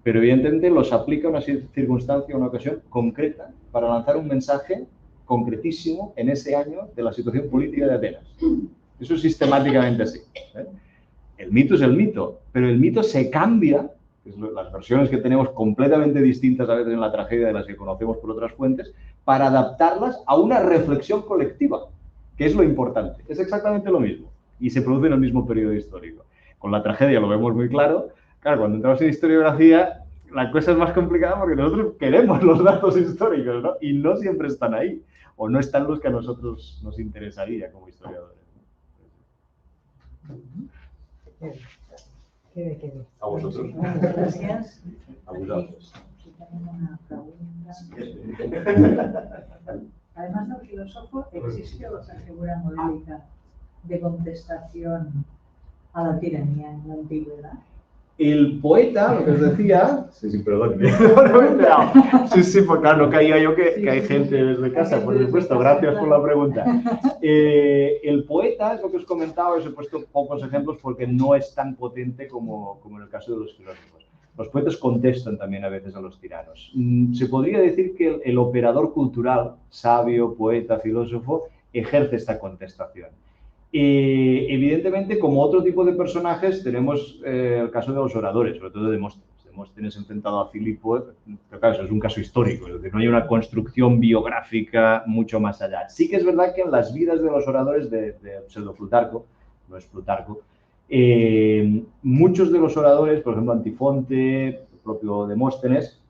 pero evidentemente los aplica a una circunstancia, una ocasión concreta para lanzar un mensaje concretísimo en ese año de la situación política de Atenas. Eso es sistemáticamente así. El mito es el mito, pero el mito se cambia, que es las versiones que tenemos completamente distintas a veces en la tragedia de las que conocemos por otras fuentes, para adaptarlas a una reflexión colectiva, que es lo importante. Es exactamente lo mismo y se produce en el mismo periodo histórico. Con la tragedia lo vemos muy claro. Claro, cuando entramos en historiografía, la cosa es más complicada porque nosotros queremos los datos históricos, ¿no? Y no siempre están ahí, o no están los que a nosotros nos interesaría como historiadores. A vosotros. Gracias. A vosotros. Aquí tenemos una pregunta. Además del filósofo, ¿existe otra figura modélica de contestación a la tiranía en la antigüedad? El poeta, lo que os decía... Sí, perdón. Sí, pues claro, no caía yo que hay gente desde casa, por supuesto. Gracias por la pregunta. El poeta, es lo que os comentaba, os he puesto pocos ejemplos porque no es tan potente como en el caso de los filósofos. Los poetas contestan también a veces a los tiranos. Se podría decir que el operador cultural, sabio, poeta, filósofo, ejerce esta contestación. Evidentemente, como otro tipo de personajes, tenemos el caso de los oradores, sobre todo de Demóstenes. Demóstenes enfrentado a Filipo, pero claro, eso es un caso histórico, es decir, no hay una construcción biográfica mucho más allá. Sí que es verdad que en las vidas de los oradores de pseudo-Plutarco, no es Plutarco, muchos de los oradores, por ejemplo Antifonte, el propio Demóstenes,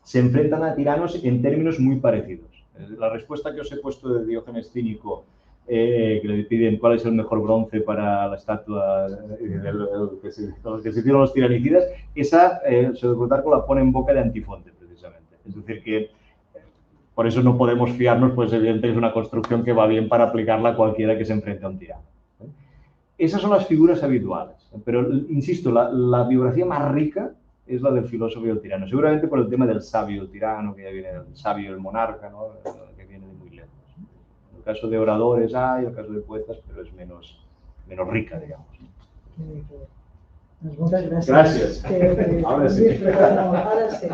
se enfrentan a tiranos en términos muy parecidos. La respuesta que os he puesto de Diógenes Cínico, que le piden cuál es el mejor bronce para la estatua que se hicieron los tiranicidas, esa Plutarco la pone en boca de Antifonte, precisamente. Es decir, que por eso no podemos fiarnos, pues evidentemente es una construcción que va bien para aplicarla a cualquiera que se enfrente a un tirano. Esas son las figuras habituales, pero insisto, la biografía más rica es la del filósofo y el tirano, seguramente por el tema del sabio y el tirano, que ya viene del sabio y el monarca, ¿no? Que viene de muy lejos. El caso de oradores hay, el caso de poetas, pero es menos rica, digamos. Muchas gracias. Gracias. Ahora sí. Ahora sí.